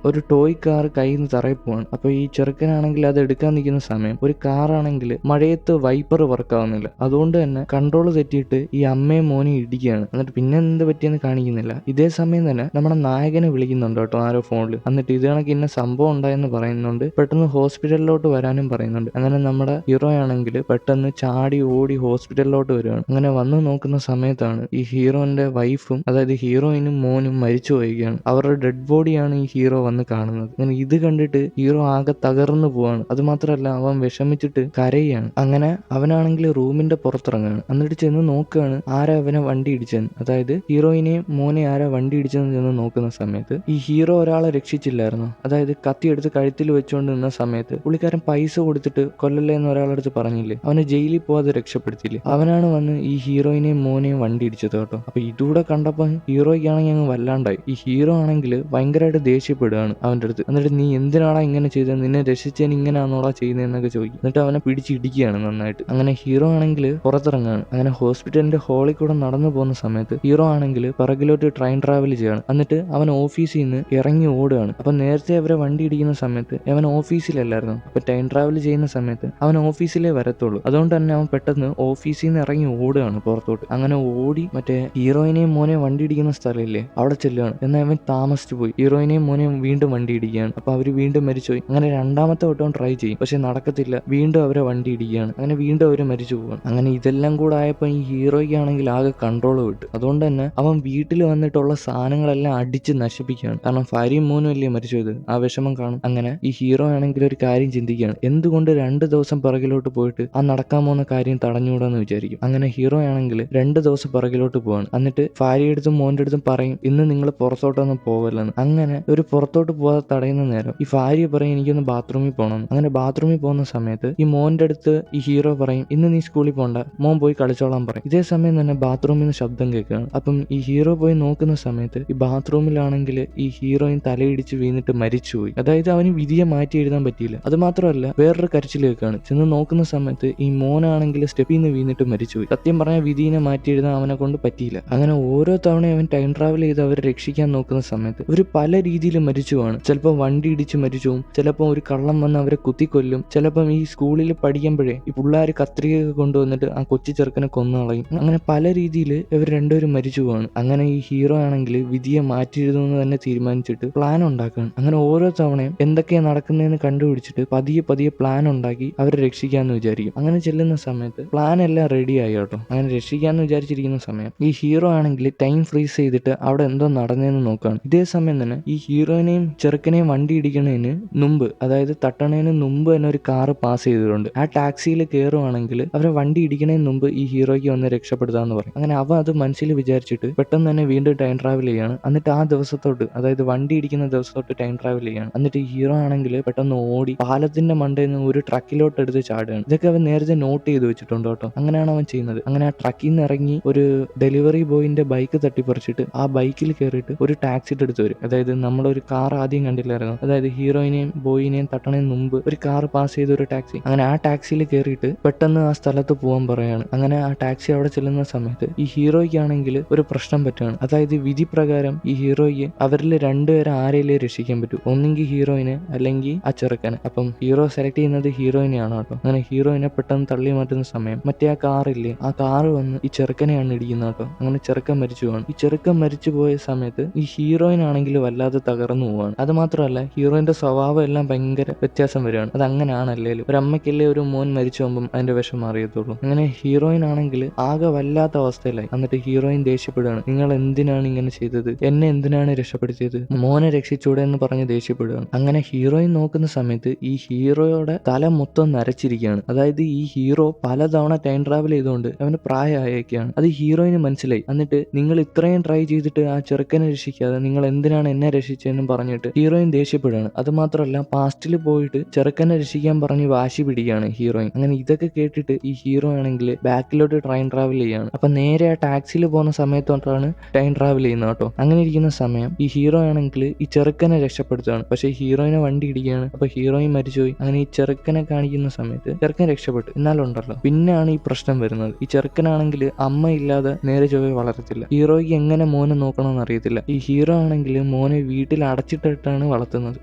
ഒരു ടോയ് കാർ കയ്യിൽ നിന്ന് തറയിൽ പോവാണ്. അപ്പൊ ഈ ചെറുക്കനാണെങ്കിൽ അത് എടുക്കാൻ നിൽക്കുന്ന സമയം ഒരു കാറാണെങ്കിൽ മഴയത്ത് വൈപ്പർ വർക്ക് ആവുന്നില്ല. അതുകൊണ്ട് തന്നെ കൺട്രോൾ തെറ്റിയിട്ട് ഈ അമ്മയും മോനും ഇടിക്കുകയാണ്. എന്നിട്ട് പിന്നെ എന്ത് പറ്റിയെന്ന് കാണിക്കുന്നില്ല. ഇതേ സമയം തന്നെ നമ്മുടെ നായകനെ വിളിക്കുന്നുണ്ട് കേട്ടോ ആരോ ഫോണിൽ. എന്നിട്ട് ഇത് കണക്ക് ഇന്ന സംഭവം ഉണ്ടായെന്ന് പറയുന്നുണ്ട്. പെട്ടെന്ന് ഹോസ്പിറ്റലിലോട്ട് വരാനും പറയുന്നുണ്ട്. അങ്ങനെ നമ്മുടെ ഹീറോ ആണെങ്കിൽ പെട്ടെന്ന് ചാടി ഓടി ഹോസ്പിറ്റലിലോട്ട് വരികയാണ്. അങ്ങനെ വന്ന് നോക്കുന്ന സമയത്താണ് ഈ ഹീറോന്റെ വൈഫും അതായത് ഹീറോയിനും മോനും മരിച്ചു പോവുകയാണ്. അവരുടെ ഡെഡ് ബോഡിയാണ് ഈ ഹീറോ വന്ന് കാണുന്നത്. അങ്ങനെ ഇത് കണ്ടിട്ട് ഹീറോ ആകെ തകർന്നു പോവാണ്. അത് മാത്രമല്ല അവൻ വിഷമിച്ചിട്ട് കരയാണ്. അങ്ങനെ അവനാണെങ്കിൽ റൂമിന്റെ പുറത്തിറങ്ങുകയാണ്. എന്നിട്ട് ചെന്ന് നോക്കുകയാണ് ആരാ അവനെ വണ്ടി ഇടിച്ചെന്ന്. അതായത് ഹീറോയിനെയും മോനെ ആരാ വണ്ടി ഇടിച്ചെന്ന് ചെന്ന് നോക്കുന്ന സമയത്ത് ഈ ഹീറോ ഒരാളെ രക്ഷിച്ചില്ലായിരുന്നു. അതായത് കത്തി എടുത്ത് കഴുത്തിൽ വെച്ചുകൊണ്ട് നിന്ന സമയത്ത് പുള്ളിക്കാരൻ പൈസ കൊടുത്തിട്ട് കൊല്ലല്ലേ എന്ന് ഒരാളെടുത്ത് പറഞ്ഞില്ലേ, അവനെ ജയിലിൽ പോവാതെ രക്ഷപ്പെടുത്തിയില്ലേ, അവനാണ് വന്ന് ഈ ഹീറോയിനെയും മോനെയും വണ്ടി ഇടിച്ചത് കേട്ടോ. അപ്പൊ ഇതുകൂടെ കണ്ടപ്പോൾ ഹീറോയ്ക്കാണെങ്കിൽ അങ്ങ് വല്ലാണ്ടായി. ഈ ഹീറോ ആണെങ്കിൽ ഭയങ്കരമായിട്ട് ദേഷ്യപ്പെടുകയാണ് അവന്റെ അടുത്ത്. എന്നിട്ട് നീ എന്തിനാടാ ഇങ്ങനെ ചെയ്തത്, നിന്നെ രക്ഷിച്ചതിന് ഇങ്ങനെയാണോടാ ചെയ്യുന്നതെന്നൊക്കെ ചോദിക്കും. എന്നിട്ട് അവനെ പിടിച്ചിടിക്കുകയാണ് നന്നായിട്ട്. അങ്ങനെ ഹീറോ ആണെങ്കിൽ പുറത്തിറങ്ങാണ്. അങ്ങനെ ഹോസ്പിറ്റലിന്റെ ഹോളിൽ കൂടെ നടന്നു പോകുന്ന സമയത്ത് ഹീറോ ആണെങ്കിൽ പിറകിലോട്ട് ട്രെയിൻ ട്രാവൽ ചെയ്യാണ്. എന്നിട്ട് അവൻ ഓഫീസിൽ നിന്ന് ഇറങ്ങി ഓടുകയാണ്. അപ്പൊ നേരത്തെ അവരെ വണ്ടി ഇടിക്കുന്ന സമയത്ത് അവൻ ഓഫീസിലല്ലായിരുന്നു. അപ്പൊ ട്രെയിൻ ട്രാവൽ ചെയ്യുന്ന സമയത്ത് അവൻ ഓഫീസിലേ വരത്തുള്ളൂ. അതുകൊണ്ട് തന്നെ അവൻ പെട്ടെന്ന് ഓഫീസിൽ നിന്ന് ഇറങ്ങി ഓടുകയാണ് പുറത്തോട്ട്. അങ്ങനെ ഓടി മറ്റേ ഹീറോയിനെയും മോനെയും വണ്ടി ഇടിക്കുന്ന സ്ഥലമില്ലേ അവിടെ ചെല്ലുകയാണ്. എന്നാൽ അവൻ താമസിച്ചു പോയി. ഹീറോയിനെയും മോനെയും വീണ്ടും വണ്ടി ഇടിക്കുകയാണ്. അപ്പൊ അവര് വീണ്ടും മരിച്ചുപോയി. അങ്ങനെ 2ാമത്തെ വട്ടം ട്രൈ ചെയ്യും, പക്ഷെ നടക്കത്തില്ല. വീണ്ടും അവരെ വണ്ടി ഇടിക്കുകയാണ്. അങ്ങനെ വീണ്ടും അവര് മരിച്ചു പോവാണ്. അങ്ങനെ ഇതെല്ലാം കൂടെ ആയപ്പോൾ ഈ ഹീറോയ്ക്കാണെങ്കിൽ ആകെ കൺട്രോൾ വിട്ടു. അതുകൊണ്ട് തന്നെ അവൻ വീട്ടിൽ വന്നിട്ടുള്ള സാധനങ്ങളെല്ലാം അടിച്ച് നശിപ്പിക്കുകയാണ്. കാരണം ഭാര്യയും മോനും അല്ലേ മരിച്ചത്, ആ വിഷമം കാണും. അങ്ങനെ ഈ ഹീറോ ആണെങ്കിൽ ഒരു കാര്യം ചിന്തിക്കുകയാണ്, എന്തുകൊണ്ട് 2 ദിവസം പിറകിലോട്ട് പോയിട്ട് ആ നടക്കാൻ പോകുന്ന കാര്യം തടഞ്ഞുകൂടാന്ന് വിചാരിക്കും. അങ്ങനെ ഹീറോ ആണെങ്കിൽ 2 ദിവസം പിറകിലോട്ട് പോവാണ്. എന്നിട്ട് ഭാര്യയുടെ അടുത്തും മോന്റെ അടുത്തും പറയും ഇന്ന് നിങ്ങൾ പുറത്തോട്ടൊന്നും പോവല്ലെന്ന്. അങ്ങനെ ഒരു പുറത്തോട്ട് പോകാതെ തടയുന്ന നേരം ഈ ഭാര്യ പറയും എനിക്കൊന്ന് ബാത്റൂമിൽ പോകണം. അങ്ങനെ ബാത്റൂമിൽ പോകുന്ന സമയത്ത് ഈ മോന്റെ അടുത്ത് ഈ ഹീറോ പറയും ഇന്ന് നീ സ്കൂളിൽ പോകണ്ട, മോൻ പോയി കളിച്ചോളാൻ പറയും. ഇതേ സമയം തന്നെ ബാത്റൂമിൽ നിന്ന് ശബ്ദം കേൾക്കുകയാണ്. അപ്പം ഈ ഹീറോ പോയി നോക്കുന്ന സമയത്ത് ഈ ബാത്റൂമിലാണെങ്കിൽ ഈ ഹീറോയിൻ തലയിടിച്ച് വീണിട്ട് മരിച്ചുപോയി. അതായത് അവന് വിധിയെ മാറ്റി എഴുതാൻ പറ്റിയില്ല. അത് മാത്രമല്ല വേറൊരു കരച്ചിൽ കേൾക്കുകയാണ്. ചെന്ന് നോക്കുന്ന സമയത്ത് ഈ മോനാണെങ്കിൽ സ്റ്റെപ്പിൽ നിന്ന് വീണിട്ട് മരിച്ചുപോയി. സത്യം പറഞ്ഞാൽ വിധിയെ മാറ്റി എഴുതാൻ അവനെ കൊണ്ട് പറ്റിയില്ല. അങ്ങനെ ഓരോ തവണയും അവൻ ടൈം ട്രാവൽ ചെയ്ത് അവരെ രക്ഷിക്കാൻ നോക്കുന്ന സമയത്ത് ഇവർ പല രീതിയിൽ മരിച്ചുവാണ്. ചിലപ്പോൾ വണ്ടി ഇടിച്ച് മരിച്ചു, ചിലപ്പോൾ ഒരു കള്ളം വന്ന് അവരെ കുത്തിക്കൊല്ലും, ചിലപ്പം ഈ സ്കൂളിൽ പഠിക്കുമ്പോഴേ ഈ പിള്ളേർ കത്രികയൊക്കെ കൊണ്ടുവന്നിട്ട് ആ കൊച്ചു ചെറുക്കനെ കൊന്നു കളയും. അങ്ങനെ പല രീതിയിൽ ഇവർ രണ്ടുപേരും മരിച്ചു പോവാണ്. അങ്ങനെ ഈ ഹീറോ ആണെങ്കിൽ വിധിയെ മാറ്റി എഴുതുമെന്ന് തന്നെ തീരുമാനിച്ചിട്ട് പ്ലാൻ ഉണ്ടാക്കുകയാണ്. അങ്ങനെ ഓരോ തവണയും എന്തൊക്കെയാണ് നടക്കുന്നതെന്ന് കണ്ടുപിടിച്ചിട്ട് പതിയെ പതിയെ പ്ലാൻ ഉണ്ടാക്കി അവരെ രക്ഷിക്കാമെന്ന് വിചാരിക്കും. അങ്ങനെ ചെല്ലുന്ന സമയത്ത് പ്ലാൻ എല്ലാം റെഡി ആയി കേട്ടോ. അങ്ങനെ രക്ഷിക്കാമെന്ന് വിചാരിച്ചിരിക്കുന്ന സമയം ഈ ഹീറോ ആണെങ്കിൽ ടൈം ഫ്രീസ് ചെയ്തിട്ട് അവിടെ എന്തോ നടന്നതെന്ന് നോക്കുകയാണ്. ഇതേ സമയം തന്നെ ഈ ഹീറോയിനെയും ചെറുക്കനെയും വണ്ടി ഇടിക്കുന്നതിന് മുമ്പ്, അതായത് തട്ടണതിന് മുമ്പ് തന്നെ ഒരു കാറ് പാസ് ചെയ്തിട്ടുണ്ട്. ആ ടാക്സിയിൽ കയറുവാണെങ്കിൽ അവരെ വണ്ടി ഇടിക്കുന്നതിന് മുമ്പ് ഈ ഹീറോയ്ക്ക് വന്ന് രക്ഷപ്പെടുത്താന്ന് പറയും. അങ്ങനെ അവ അത് മനസ്സിൽ വിചാരിച്ചിട്ട് പെട്ടെന്ന് തന്നെ വീണ്ടും ടൈം ട്രാവൽ ചെയ്യാണ്. എന്നിട്ട് ആ ദിവസത്തോട്ട്, അതായത് വണ്ടി ഇടിക്കുന്ന ദിവസത്തോട്ട് ടൈം ട്രാവൽ ചെയ്യാണ്. എന്നിട്ട് ഈ ഹീറോ ആണെങ്കിൽ പെട്ടെന്ന് ഓടി പാലത്തിന്റെ മണ്ടയിൽ നിന്ന് ഒരു ട്രക്കിലോട്ട് എടുത്ത് ചാടുകയാണ്. ഇതൊക്കെ അവൻ നേരത്തെ നോട്ട് ചെയ്ത് വെച്ചിട്ടുണ്ട് കേട്ടോ. അങ്ങനെയാണ് അവൻ ചെയ്യുന്നത്. അങ്ങനെ ആ ട്രക്കിൽ നിന്ന് ഇറങ്ങി ഒരു ഡെലിവറി ബോയിന്റെ ബൈക്ക് തട്ടിപ്പറിച്ചിട്ട് ആ ബൈക്കിൽ കയറിയിട്ട് ഒരു ടാക്സിയുടെ അടുത്ത് വരും. അതായത് നമ്മളൊരു കാർ ആദ്യം കണ്ടില്ലായിരുന്നു, അതായത് ഹീറോയിനെയും ബോയിനെയും തട്ടണതിന് മുമ്പ് ഒരു കാർ പാസ് ചെയ്ത ഒരു ടാക്സി. അങ്ങനെ ആ ടാക്സിയിൽ കയറിയിട്ട് പെട്ടെന്ന് ആ സ്ഥലത്ത് പോകാൻ പറയാണ്. അങ്ങനെ ആ ടാക്സി അവിടെ ചെല്ലുന്ന സമയത്ത് ഈ ഹീറോയ്ക്കാണെങ്കിൽ ഒരു പ്രശ്നം പറ്റുകയാണ്. അതായത് വിധി പ്രകാരം ഈ ഹീറോയ്ക്ക് അവരിൽ രണ്ടുപേരെ ആരെയും രക്ഷിക്കാൻ പറ്റും, ഒന്നെങ്കിൽ ഹീറോയിനെ അല്ലെങ്കിൽ ആ ചെറുക്കനെ. അപ്പം ഹീറോ സെലക്ട് ചെയ്യുന്നത് ഹീറോയിനെയാണ് കേട്ടോ. അങ്ങനെ ഹീറോയിനെ പെട്ടെന്ന് തള്ളി മാറ്റുന്ന സമയം മറ്റേ ആ കാറില്ലേ, ആ കാറ് വന്ന് ഈ ചെറുക്കനെയാണ് ഇടിക്കുന്നത് കേട്ടോ. അങ്ങനെ ചെറുക്കൻ മരിച്ചു പോവാണ്. ഈ ചെറുക്കൻ മരിച്ചു പോയ സമയത്ത് ഈ ഹീറോയിനാണെങ്കിൽ വല്ലാതെ തകർന്നു പോവാണ്. അത് മാത്രമല്ല ഹീറോയിന്റെ സ്വഭാവം എല്ലാം ഭയങ്കര വ്യത്യാസം വരികയാണ്. അത് അങ്ങനെയാണല്ലേലും ഒരു അമ്മയ്ക്കല്ലേ ഒരു മോൻ മരിച്ചു പോകുമ്പം അതിന്റെ വിഷം അറിയത്തുള്ളൂ. അങ്ങനെ ഹീറോയിൻ ആണെങ്കിൽ ആകെ വല്ലാത്ത അവസ്ഥയിലായി. എന്നിട്ട് ഹീറോയിൻ ദേഷ്യപ്പെടുകയാണ്. നിങ്ങൾ എന്തിനാണ് ഇങ്ങനെ ചെയ്തത്, എന്നെ എന്തിനാണ് രക്ഷപ്പെടുത്തിയത്, മോനെ രക്ഷിച്ചൂടെ എന്ന് പറഞ്ഞ് ദേഷ്യപ്പെടുകയാണ്. അങ്ങനെ ഹീറോയിൻ നോക്കുന്ന സമയത്ത് ഈ ഹീറോയുടെ തല മൊത്തം നരച്ചിരിക്കുകയാണ്. അതായത് ഈ ഹീറോ പലതവണ ടൈം ട്രാവൽ ചെയ്തുകൊണ്ട് അവന് പ്രായമായൊക്കെയാണ്. അത് ഹീറോയിന് മനസ്സിലായി. എന്നിട്ട് നിങ്ങൾ ഇത്രയും ട്രൈ ചെയ്തിട്ട് ആ ചെറുക്കനെ രക്ഷിക്കാതെ നിങ്ങൾ എന്തിനാണ് എന്നെ രക്ഷിച്ചതെന്നും പറഞ്ഞിട്ട് ഹീറോയിൻ ദേഷ്യപ്പെടുകയാണ്. അത് മാത്രമല്ല പാസ്റ്റിൽ പോയിട്ട് ചെറുക്കനെ രക്ഷിക്കാൻ പറഞ്ഞ് വാശി പിടിക്കുകയാണ് ഹീറോയിൻ. അങ്ങനെ ഇതൊക്കെ കേട്ടിട്ട് ഈ ഹീറോ ആണെങ്കിൽ ബാക്കിലോട്ട് ടൈം ട്രാവൽ ചെയ്യാണ്. അപ്പൊ നേരെ ആ ടാക്സിയിൽ പോകുന്ന സമയത്തോട്ടാണ് ടൈം ട്രാവൽ ചെയ്യുന്നത് കേട്ടോ. അങ്ങനെ ഇരിക്കുന്ന സമയം ഈ ഹീറോ ആണെങ്കിൽ ഈ ചെറുക്കനെ രക്ഷപ്പെടുത്തുകയാണ്. പക്ഷെ ഹീറോയിനെ വണ്ടി ഇടിക്കുകയാണ്. അപ്പൊ ഹീറോയിൻ മരിച്ചുപോയി. അങ്ങനെ ഈ ചെറുക്കനെ കാണിക്കുന്ന സമയത്ത് ചെറുക്കൻ രക്ഷപ്പെട്ടു. എന്നാലുണ്ടല്ലോ പിന്നെയാണ് ഈ പ്രശ്നം വരുന്നത്. ഈ ചെറുക്കനാണെങ്കിൽ അമ്മ ഇല്ലാതെ നേരെ ചൊവ്വേ വളരത്തില്ല. ഹീറോയ്ക്ക് എങ്ങനെ മോനെ നോക്കണമെന്ന് അറിയത്തില്ല. ഈ ഹീറോ ആണെങ്കിൽ മോനെ വീട്ടിൽ അടച്ചിട്ടിട്ടാണ് വളർത്തുന്നത്.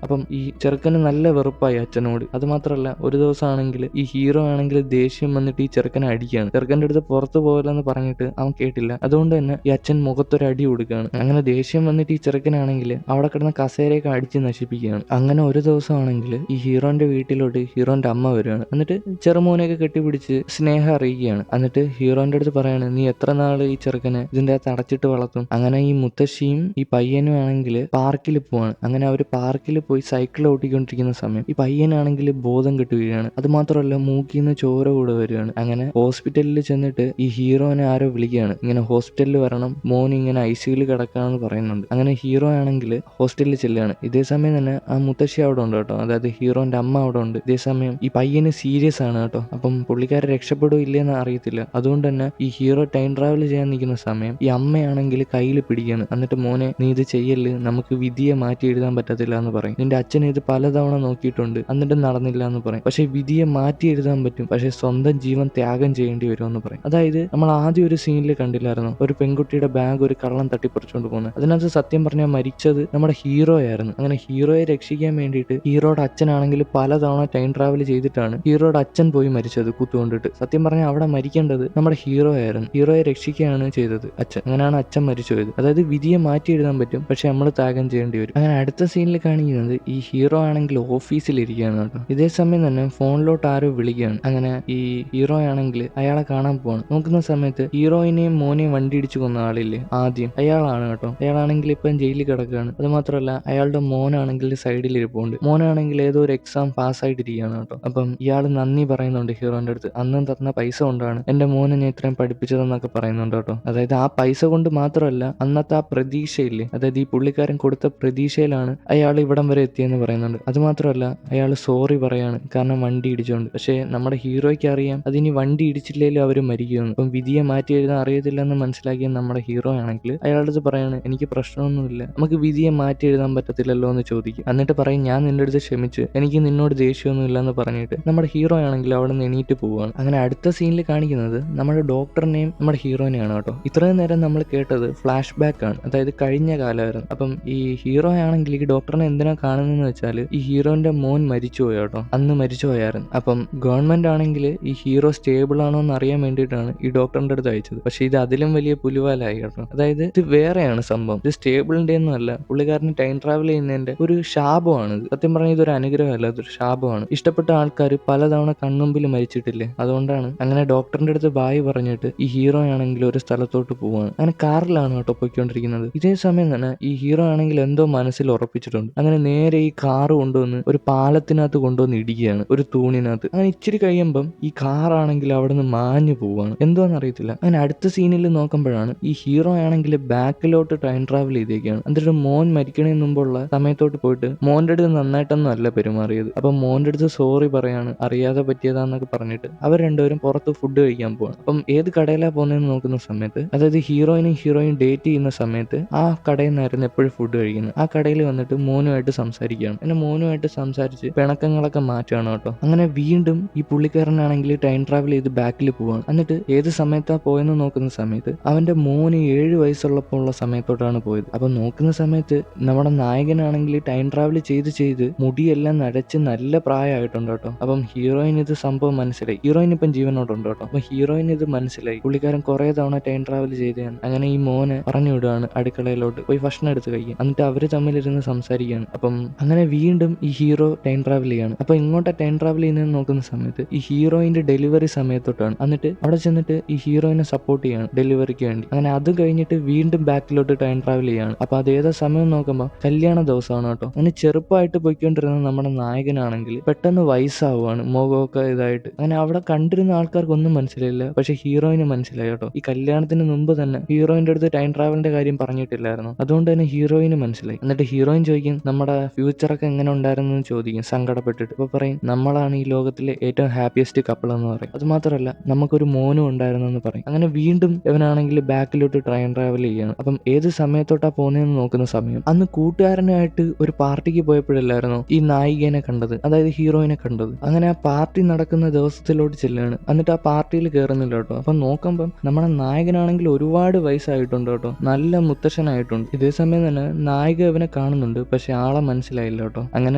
അപ്പം ഈ ചെറുക്കന് നല്ല വെറുപ്പായി അച്ഛനോട്. അത് മാത്രമല്ല ഒരു ദിവസം ആണെങ്കിൽ ഈ ഹീറോ ആണെങ്കിൽ ദേഷ്യം വന്നിട്ട് ഈ ചെറുക്കനെ അടിക്കുകയാണ്. ചെറുക്കൻ്റെ അടുത്ത് പുറത്തു പോകലെന്ന് പറഞ്ഞിട്ട് അവൻ കേട്ടില്ല. അതുകൊണ്ട് തന്നെ ഈ അച്ഛൻ മുഖത്തൊരു അടി കൊടുക്കുകയാണ്. അങ്ങനെ ദേഷ്യം വന്നിട്ട് ഈ ചെറുക്കനാണെങ്കിൽ അവിടെ കിടന്ന കസേരയൊക്കെ അടിച്ച് നശിപ്പിക്കുകയാണ്. അങ്ങനെ ഒരു ദിവസം ആണെങ്കിൽ ഈ ഹീറോന്റെ വീട്ടിലോട്ട് ഹീറോന്റെ അമ്മ വരികയാണ്. എന്നിട്ട് ചെറുമോനെയൊക്കെ കെട്ടിപ്പിടിച്ച് സ്നേഹം അറിയിക്കുകയാണ്. എന്നിട്ട് ഹീറോന്റെ അടുത്ത് പറയാണ്, നീ എത്ര നാൾ ഈ ചെറുക്കനെ ഇതിന്റെ അകത്ത് അടച്ചിട്ട് വളർത്തും. അങ്ങനെ ഈ മുത്തശ്ശിയും ഈ പയ്യനും ആണെങ്കിൽ പാർക്കിൽ പോവാണ്. അങ്ങനെ അവർ പാർക്കിൽ പോയി സൈക്കിൾ ഓട്ടിക്കൊണ്ടിരിക്കുന്ന സമയം ഈ പയ്യനാണെങ്കിൽ ബോധം കെട്ട് വീഴുകയാണ്. അത് മാത്രമല്ല മൂക്കിൽ നിന്ന് ചോര കൂടെ വരികയാണ്. അങ്ങനെ ഹോസ്പിറ്റലിൽ ചെന്നിട്ട് ഈ ഹീറോനെ ആരോ വിളിക്കുകയാണ്, ഇങ്ങനെ ഹോസ്പിറ്റലിൽ വരണം, മോൻ ഇങ്ങനെ ICUയിൽ കിടക്കാന്ന് പറയുന്നുണ്ട്. അങ്ങനെ ഹീറോ ആണെങ്കിൽ ഹോസ്പിറ്റലിൽ ചെല്ലുകയാണ്. ഇതേ സമയം തന്നെ ആ മുത്തശ്ശി അവിടെ ഉണ്ട് കേട്ടോ, അതായത് ഹീറോന്റെ അമ്മ അവിടെ ഉണ്ട്. ഇതേ സമയം ഈ പയ്യന് സീരിയസ് ആണ് കേട്ടോ. അപ്പം പുള്ളിക്കാരെ രക്ഷപ്പെടുമോ ഇല്ലെന്ന് അറിയത്തില്ല. അതുകൊണ്ട് തന്നെ ഈ ഹീറോ ടൈം ട്രാവൽ ചെയ്യാൻ നിൽക്കുന്ന സമയം ഈ അമ്മയാണെങ്കിൽ കയ്യിൽ പിടിക്കുകയാണ്. എന്നിട്ട് മോനെ നീ ഇത് ചെയ്യല്, നമുക്ക് വിധിയെ മാറ്റി എഴുതാൻ പറ്റത്തില്ല എന്ന് പറയും. നിന്റെ അച്ഛൻ ഇത് പലതവണ നോക്കിയിട്ടുണ്ട് എന്നിട്ടും നടന്നില്ല എന്ന് പറയും. പക്ഷെ വിധിയെ മാറ്റി എഴുതാൻ പറ്റും, പക്ഷെ സ്വന്തം ജീവൻ ത്യാഗം ചെയ്യേണ്ടി വരുമെന്ന് പറയും. അതായത് നമ്മൾ ആദ്യം ഒരു സീനിൽ കണ്ടില്ലായിരുന്നു, ഒരു പെൺകുട്ടിയുടെ ബാഗ് ഒരു കള്ളൻ തട്ടിപ്പറിച്ചുകൊണ്ട് പോകുന്നത്. അതിനകത്ത് സത്യം പറഞ്ഞാൽ മരിച്ചത് നമ്മുടെ ഹീറോ ആയിരുന്നു. അങ്ങനെ ഹീറോയെ രക്ഷിക്കാൻ വേണ്ടിയിട്ട് ഹീറോയുടെ അച്ഛനാണെങ്കിൽ പലതവണ ടൈം ട്രാവൽ ചെയ്തിട്ടാണ് ഹീറോയുടെ അച്ഛൻ പോയി മരിച്ചത് കുത്തുകൊണ്ടിട്ട്. സത്യം പറഞ്ഞാൽ അവിടെ മരിക്കേണ്ടത് നമ്മുടെ ഹീറോ ആയിരുന്നു. ഹീറോയെ രക്ഷിക്കുകയാണ് ചെയ്തത് അച്ഛൻ. അങ്ങനെയാണ് അച്ഛൻ മരിച്ചു പോയത്. അതായത് വിധിയെ മാറ്റി എഴുതാൻ പറ്റും, പക്ഷെ നമ്മൾ ത്യാഗം ചെയ്യേണ്ടി വരും. അങ്ങനെ അടുത്ത സീനിൽ കാണിക്കുന്നത് ഈ ഹീറോ ആണെങ്കിൽ ഓഫീസിലിരിക്കുകയാണ് കേട്ടോ. ഇതേ സമയം തന്നെ ഫോണിലോട്ട് ആരോ വിളിക്കുകയാണ്. അങ്ങനെ ഈ ഹീറോ ആണെങ്കിൽ അയാളെ കാണാൻ പോവാണ്. നോക്കുന്ന സമയത്ത് ഹീറോയിനെയും മോനെയും വണ്ടി ഇടിച്ചു കൊന്ന ആളില്ലേ ആദ്യം, അയാളാണ് കേട്ടോ. അയാളാണെങ്കിൽ ഇപ്പം ജയിലിൽ കിടക്കുകയാണ്. അത് മാത്രമല്ല അയാളുടെ മോനാണെങ്കിൽ സൈഡിൽ ഇരിപ്പുണ്ട്. മോനാണെങ്കിൽ ഏതോ ഒരു എക്സാം പാസ്സായിട്ടിരിക്കുകയാണ് കേട്ടോ. അപ്പം ഇയാൾ നന്ദി പറയുന്നുണ്ട് ഹീറോന്റെ അടുത്ത്, അന്നും തന്ന പൈസ കൊണ്ടാണ് എന്റെ മോനെ ഞാൻ ഇത്രയും പഠിപ്പിച്ചതെന്നൊക്കെ പറയുന്നുണ്ട് കേട്ടോ. അതായത് ആ പൈസ കൊണ്ട് മാത്രമല്ല, അന്നത്തെ ആ പ്രതീക്ഷയില്ലേ, അതായത് ഈ പുള്ളിക്കാരൻ കൊടുത്ത പ്രതീക്ഷയിലാണ് അയാൾ ഇവിടം വരെ എത്തിയെന്ന് പറയുന്നുണ്ട്. അത് മാത്രമല്ല അയാൾ സോറി പറയാണ്, കാരണം വണ്ടി ഇടിച്ചോണ്ട്. പക്ഷേ നമ്മുടെ ഹീറോയ്ക്ക് അറിയാം അതിനി വണ്ടി ഇടിച്ചില്ലേലും അവർ മരിക്കുമെന്ന്. അപ്പം വിധിയെ മാറ്റി എഴുതാൻ അറിയത്തില്ലെന്ന് മനസ്സിലാക്കിയ നമ്മുടെ ഹീറോ ആണെങ്കിൽ അയാളുടെ അടുത്ത് പറയാണ്, എനിക്ക് പ്രശ്നമൊന്നുമില്ല, നമുക്ക് വിധിയെ മാറ്റി എഴുതാൻ പറ്റത്തില്ലല്ലോ എന്ന് ചോദിക്കും. എന്നിട്ട് പറയും, ഞാൻ നിന്റെ അടുത്ത് ക്ഷമിച്ച്, എനിക്ക് നിന്നോട് ദേഷ്യമൊന്നും ഇല്ലെന്ന് പറഞ്ഞിട്ട് നമ്മുടെ ഹീറോ ആണെങ്കിൽ അവിടെ നിന്ന് എണീറ്റ് പോവുകയാണ്. അങ്ങനെ അടുത്ത സീനിൽ കാണിക്കുന്നത് നമ്മുടെ ഡോക്ടറിനെയും നമ്മുടെ ഹീറോനെയാണ് കേട്ടോ. ഇത്രയും നേരം നമ്മൾ കേട്ടത് ഫ്ലാഷ് ബാക്ക് ആണ്, അതായത് കഴിഞ്ഞ കാലമായിരുന്നു. അപ്പം ഈ ഹീറോ ആണെങ്കിൽ ഈ ഡോക്ടറിനെ എന്തിനാ കാണുന്നതെന്ന് വെച്ചാൽ ഈ ഹീറോന്റെ മോൻ മരിച്ചുപോയി കേട്ടോ, അന്ന് മരിച്ചുപോയായിരുന്നു. അപ്പം ഗവൺമെന്റ് ആണെങ്കിൽ ഈ ഹീറോ സ്റ്റേബിൾ ആണോ എന്ന് അറിയാൻ വേണ്ടിയിട്ടാണ് ഈ ഡോക്ടറിന്റെ അടുത്ത് അയച്ചത്. പക്ഷെ ഇത് അതിലും വലിയ പുലിവാലായി കേട്ടോ. അതായത് ഇത് വേറെയാണ് സംഭവം, ഇത് സ്റ്റേബിളിന്റെ ഒന്നും അല്ല, പുള്ളിക്കാരന് ടൈം ട്രാവൽ ചെയ്യുന്നതിന്റെ ഒരു ശാപമാണിത്. സത്യം പറഞ്ഞാൽ ഇതൊരു അനുഗ്രഹമല്ല, ഇതൊരു ഒരു ശാപമാണ്. ഇഷ്ടപ്പെട്ട ആൾക്കാർ പലതവണ കൺമുമ്പിൽ മരിച്ചിട്ടില്ലേ, അതുകൊണ്ടാണ്. അങ്ങനെ ഡോക്ടറിന്റെ അടുത്ത് ബായ് പറഞ്ഞിട്ട് ഈ ഹീറോ ആണെങ്കിൽ ഒരു സ്ഥലത്തോട്ട് പോവാണ്. അങ്ങനെ കാറിലാണ് കേട്ടോ പോയിക്കൊണ്ടിരിക്കുന്നത്. ഇതേ സമയം തന്നെ ഈ ഹീറോ ആണെങ്കിൽ എന്തോ മനസ്സിൽ ഉറപ്പിച്ചിട്ടുണ്ട്. അങ്ങനെ നേരെ ഈ കാറ് കൊണ്ടുവന്ന് ഒരു പാലത്തിനകത്ത് കൊണ്ടുവന്ന് ഇടിക്കുകയാണ്, ഒരു തൂണിനകത്ത്. അങ്ങനെ ഇച്ചിരി കഴിയുമ്പം ഈ കാറാണെങ്കിൽ അവിടെ നിന്ന് മാഞ്ഞു പോവാണ്, എന്തോന്ന് അറിയത്തില്ല. അങ്ങനെ അടുത്ത സീനിൽ നോക്കുമ്പോഴാണ് ഈ ഹീറോ ആണെങ്കിൽ ബാക്കിലോട്ട് ടൈം ട്രാവൽ ചെയ്തേക്കാണ്. എന്നിട്ട് മോൻ മരിക്കണതിന് മുമ്പുള്ള സമയത്തോട്ട് പോയിട്ട് മോന്റെ അടുത്ത് നന്നായിട്ടൊന്നും അല്ല പെരുമാറിയത്. അപ്പം മോന്റെ അടുത്ത് സോറി പറയാണ്, അറിയാതെ പറ്റിയതാന്നൊക്കെ പറഞ്ഞിട്ട് അവർ രണ്ടുപേരും പുറത്ത് ഫുഡ് കഴിക്കാൻ പോവാണ്. അപ്പം ഏത് കടയിലാണ് പോകുന്നതെന്ന് നോക്കുന്ന സമയത്ത്, അതായത് ഹീറോയിൻ ഡേറ്റ് ചെയ്യുന്ന സമയത്ത് ആ കടയിൽ നിന്നായിരുന്നു എപ്പോഴും ഫുഡ് കഴിക്കുന്നത്. ആ കടയിൽ വന്നിട്ട് മോനുമായിട്ട് സംസാരിക്കുകയാണ്. പിന്നെ മോനുമായിട്ട് സംസാരിച്ച് പിണക്കങ്ങളൊക്കെ മാറ്റുകയാണ് കേട്ടോ. അങ്ങനെ വീണ്ടും ഈ പുള്ളിക്കാരനാണെങ്കിൽ ടൈം ട്രാവൽ ചെയ്ത് ബാക്കിൽ പോവാണ്. എന്നിട്ട് ഏത് സമയത്താ പോയെന്ന് നോക്കുന്ന സമയത്ത് അവന്റെ മോന് 7 വയസ്സുള്ളപ്പോൾ ഉള്ള സമയത്തോട്ടാണ് പോയത്. അപ്പൊ നോക്കുന്ന സമയത്ത് നമ്മുടെ നായകനാണെങ്കിൽ ടൈം ട്രാവൽ ചെയ്ത് മുടിയെല്ലാം നരച്ച് നല്ല പ്രായമായിട്ടുണ്ട് കേട്ടോ. അപ്പം ഹീറോയിൻ ഇത് സംഭവം മനസ്സിലായി. ഹീറോയിൻ ഇപ്പം ജീവനോടുണ്ട് കേട്ടോ. അപ്പൊ ഹീറോയിൻ ഇത് മനസ്സിലായി. പുള്ളിക്കാരൻ കുറെ തവണ ടൈം ട്രാവൽ ചെയ്തതാണ്. അങ്ങനെ ഈ മോനെ പറഞ്ഞു വിടുകയാണ് അടുക്കളയിലോട്ട് പോയി ഭക്ഷണം എടുത്ത് കഴിക്കാൻ. എന്നിട്ട് അവര് തമ്മിലിരുന്ന് സംസാരിക്കുകയാണ്. അപ്പം അങ്ങനെ വീണ്ടും ഈ ഹീറോ ടൈം ട്രാവൽ ചെയ്യാണ്. അപ്പൊ ഇങ്ങോട്ട് ടൈം ട്രാവൽ ചെയ്യുന്നത് നോക്കുന്ന സമയത്ത് ഈ ഹീറോയിന്റെ ഡെലിവറി സമയത്തോട്ടാണ്. എന്നിട്ട് അവിടെ ചെന്നിട്ട് ഈ ഹീറോയിനെ സപ്പോർട്ട് ചെയ്യാണ് ഡെലിവറിക്ക് വേണ്ടി. അങ്ങനെ അത് കഴിഞ്ഞിട്ട് വീണ്ടും ബാക്കിലോട്ട് ടൈം ട്രാവൽ ചെയ്യാണ്. അപ്പൊ അത് ഏതാ സമയം നോക്കുമ്പോൾ കല്യാണ ദിവസമാണ് കേട്ടോ. അങ്ങനെ ചെറുപ്പമായിട്ട് പോയിക്കൊണ്ടിരുന്ന നമ്മുടെ നായകനാണെങ്കിൽ പെട്ടെന്ന് വയസ്സാവുകയാണ്, മുഖമൊക്കെ ഇതായിട്ട്. അങ്ങനെ അവിടെ കണ്ടിരുന്ന ആൾക്കാർക്കൊന്നും മനസ്സിലായില്ല, പക്ഷെ ഹീറോയിന് മനസ്സിലായി കേട്ടോ. ഈ കല്യാണത്തിന് മുമ്പ് തന്നെ ഹീറോയിന്റെ അടുത്ത് ടൈം ട്രാവലിന്റെ കാര്യം പറഞ്ഞിട്ടില്ലായിരുന്നു, അതുകൊണ്ട് തന്നെ ഹീറോയിന് മനസ്സിലായി. എന്നിട്ട് ഹീറോയിൻ ചോദിക്കും നമ്മുടെ ഫ്യൂച്ചറൊക്കെ എങ്ങനെ ഉണ്ടായിരുന്നു എന്ന് ചോദിക്കും സങ്കടപ്പെട്ടിട്ട്. അപ്പൊ പറയും നമ്മളാണ് ഈ ലോകത്തിലെ ഏറ്റവും ഹാപ്പിയസ്റ്റ് കപ്പിൾ എന്ന് പറയും. അത് മാത്രമല്ല നമുക്കൊരു മോനും ഉണ്ടായിരുന്നു എന്ന് പറയും. അങ്ങനെ വീണ്ടും ഇവനാണെങ്കിൽ ബാക്കിലോട്ട് ടൈം ട്രാവൽ ചെയ്യാണ്. അപ്പം ഏത് സമയത്തോട്ടാ പോകുന്നതെന്ന് നോക്കുന്ന സമയം അന്ന് കൂട്ടുകാരനായിട്ട് ഒരു പാർട്ടിക്ക് പോയപ്പോഴല്ലായിരുന്നോ ഈ നായികനെ കണ്ടത്, അതായത് ഹീറോയിനെ കണ്ടത്. അങ്ങനെ ആ പാർട്ടി നടക്കുന്ന ദിവസത്തിലോട്ട് ചെല്ലുകയാണ്. എന്നിട്ട് ആ പാർട്ടിയിൽ കയറുന്നില്ല കേട്ടോ. അപ്പം നോക്കുമ്പം നമ്മുടെ നായകനാണെങ്കിൽ ഒരുപാട് വയസ്സായിട്ടുണ്ട് കേട്ടോ, നല്ല മുത്തശ്ശനായിട്ടുണ്ട്. ഇതേ സമയം തന്നെ നായിക ഇവനെ കാണുന്നുണ്ട്, പക്ഷെ ആളെ മനസ്സിലായില്ല കേട്ടോ. അങ്ങനെ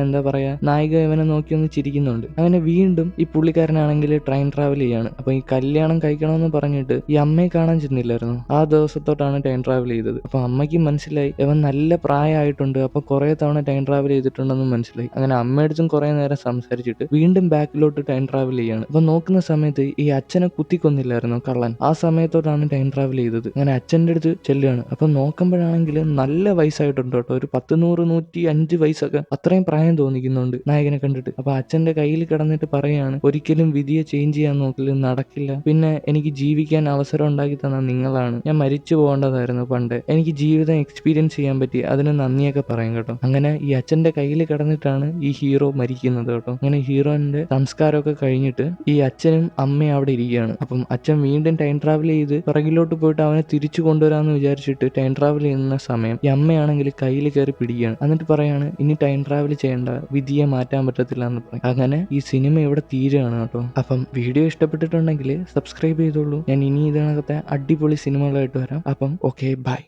എന്താ പറയാ, നായിക ഇവനെ നോക്കി ഒന്ന് ചിരിക്കുന്നുണ്ട്. അങ്ങനെ വീണ്ടും ഈ പുള്ളിക്കാരനാണെങ്കിൽ ട്രെയിൻ ട്രാവൽ ചെയ്യാണ്. അപ്പൊ ഈ കല്യാണം കഴിക്കണമെന്ന് പറഞ്ഞിട്ട് ഈ അമ്മയെ കാണാൻ ചെന്നില്ലായിരുന്നു, ആ ദിവസത്തോട്ടാണ് ടൈം ട്രാവൽ ചെയ്തത്. അപ്പൊ അമ്മയ്ക്ക് മനസ്സിലായി ഇവൻ നല്ല പ്രായമായിട്ടുണ്ട്, അപ്പൊ കുറെ തവണ ടൈം ട്രാവൽ ചെയ്തിട്ടുണ്ടെന്ന് മനസ്സിലായി. അങ്ങനെ അമ്മയടുത്തും കുറെ നേരം സംസാരിച്ചിട്ട് വീണ്ടും ബാക്കിലോട്ട് ടൈം ട്രാവൽ ചെയ്യാണ്. അപ്പൊ നോക്കുന്ന സമയത്ത് ഈ അച്ഛനെ കുത്തിക്കൊന്നില്ലായിരുന്നു കള്ളൻ, ആ സമയത്തോട്ടാണ് ടൈം ട്രാവൽ ചെയ്തത്. അങ്ങനെ അച്ഛൻ്റെ അടുത്ത് ചെല്ലുകയാണ്. അപ്പൊ നോക്കുമ്പോഴാണെങ്കിൽ നല്ല വയസ്സായിട്ടുണ്ട് കേട്ടോ, ഒരു 100-105 വയസ്സൊക്കെ, അത്രയും പ്രായം തോന്നിക്കുന്നുണ്ട് നായകനെ കണ്ടിട്ട്. അപ്പൊ അച്ഛന്റെ കയ്യിൽ കിടന്നിട്ട് പറയാണ്, ഒരിക്കലും വിധിയെ ചേഞ്ച് ചെയ്യാൻ നോക്കില്ല, നടക്കില്ല. പിന്നെ എനിക്ക് ജീവിക്കാൻ അവസരം ഉണ്ടാക്കി തന്ന നിങ്ങളാണ്, ഞാൻ മരിച്ചു പോകേണ്ടതായിരുന്നു പണ്ട്, എനിക്ക് ജീവിതം എക്സ്പീരിയൻസ് ചെയ്യാൻ പറ്റി, അതിന് നന്ദിയൊക്കെ പറയും കേട്ടോ. അങ്ങനെ ഈ അച്ഛന്റെ കയ്യിൽ കിടന്നിട്ടാണ് ഈ ഹീറോ മരിക്കുന്നത് കേട്ടോ. അങ്ങനെ ഹീറോന്റെ സംസ്കാരമൊക്കെ കഴിഞ്ഞിട്ട് ഈ അച്ഛനും അമ്മയും അവിടെ ഇരിക്കുകയാണ്. അപ്പം അച്ഛൻ വീണ്ടും ടൈം ട്രാവൽ ചെയ്ത് പിറകിലോട്ട് പോയിട്ട് അവനെ തിരിച്ചു കൊണ്ടുവരാമെന്ന് വിചാരിച്ചിട്ട് ടൈം ട്രാവൽ ചെയ്യുന്ന സമയം ഈ അമ്മയാണെങ്കിൽ കയ്യിൽ കയറി പിടിക്കുകയാണ്. എന്നിട്ട് പറയാണ് ഇനി ടൈം ട്രാവൽ ചെയ്യേണ്ട, വിധിയെ മാറ്റാൻ പറ്റത്തില്ല എന്ന് പറയും. അങ്ങനെ ഈ സിനിമ ഇവിടെ തീരുകയാണ് കേട്ടോ. അപ്പം വീഡിയോ ഇഷ്ടപ്പെട്ടിട്ടുണ്ടെങ്കിൽ സബ്സ്ക്രൈബ് ചെയ്തോളൂ. ഞാൻ ഇനി ഇതിനകത്തെ അടിപൊളി സിനിമകളായിട്ട് വരാം. അപ്പം ഓക്കെ, ബൈ.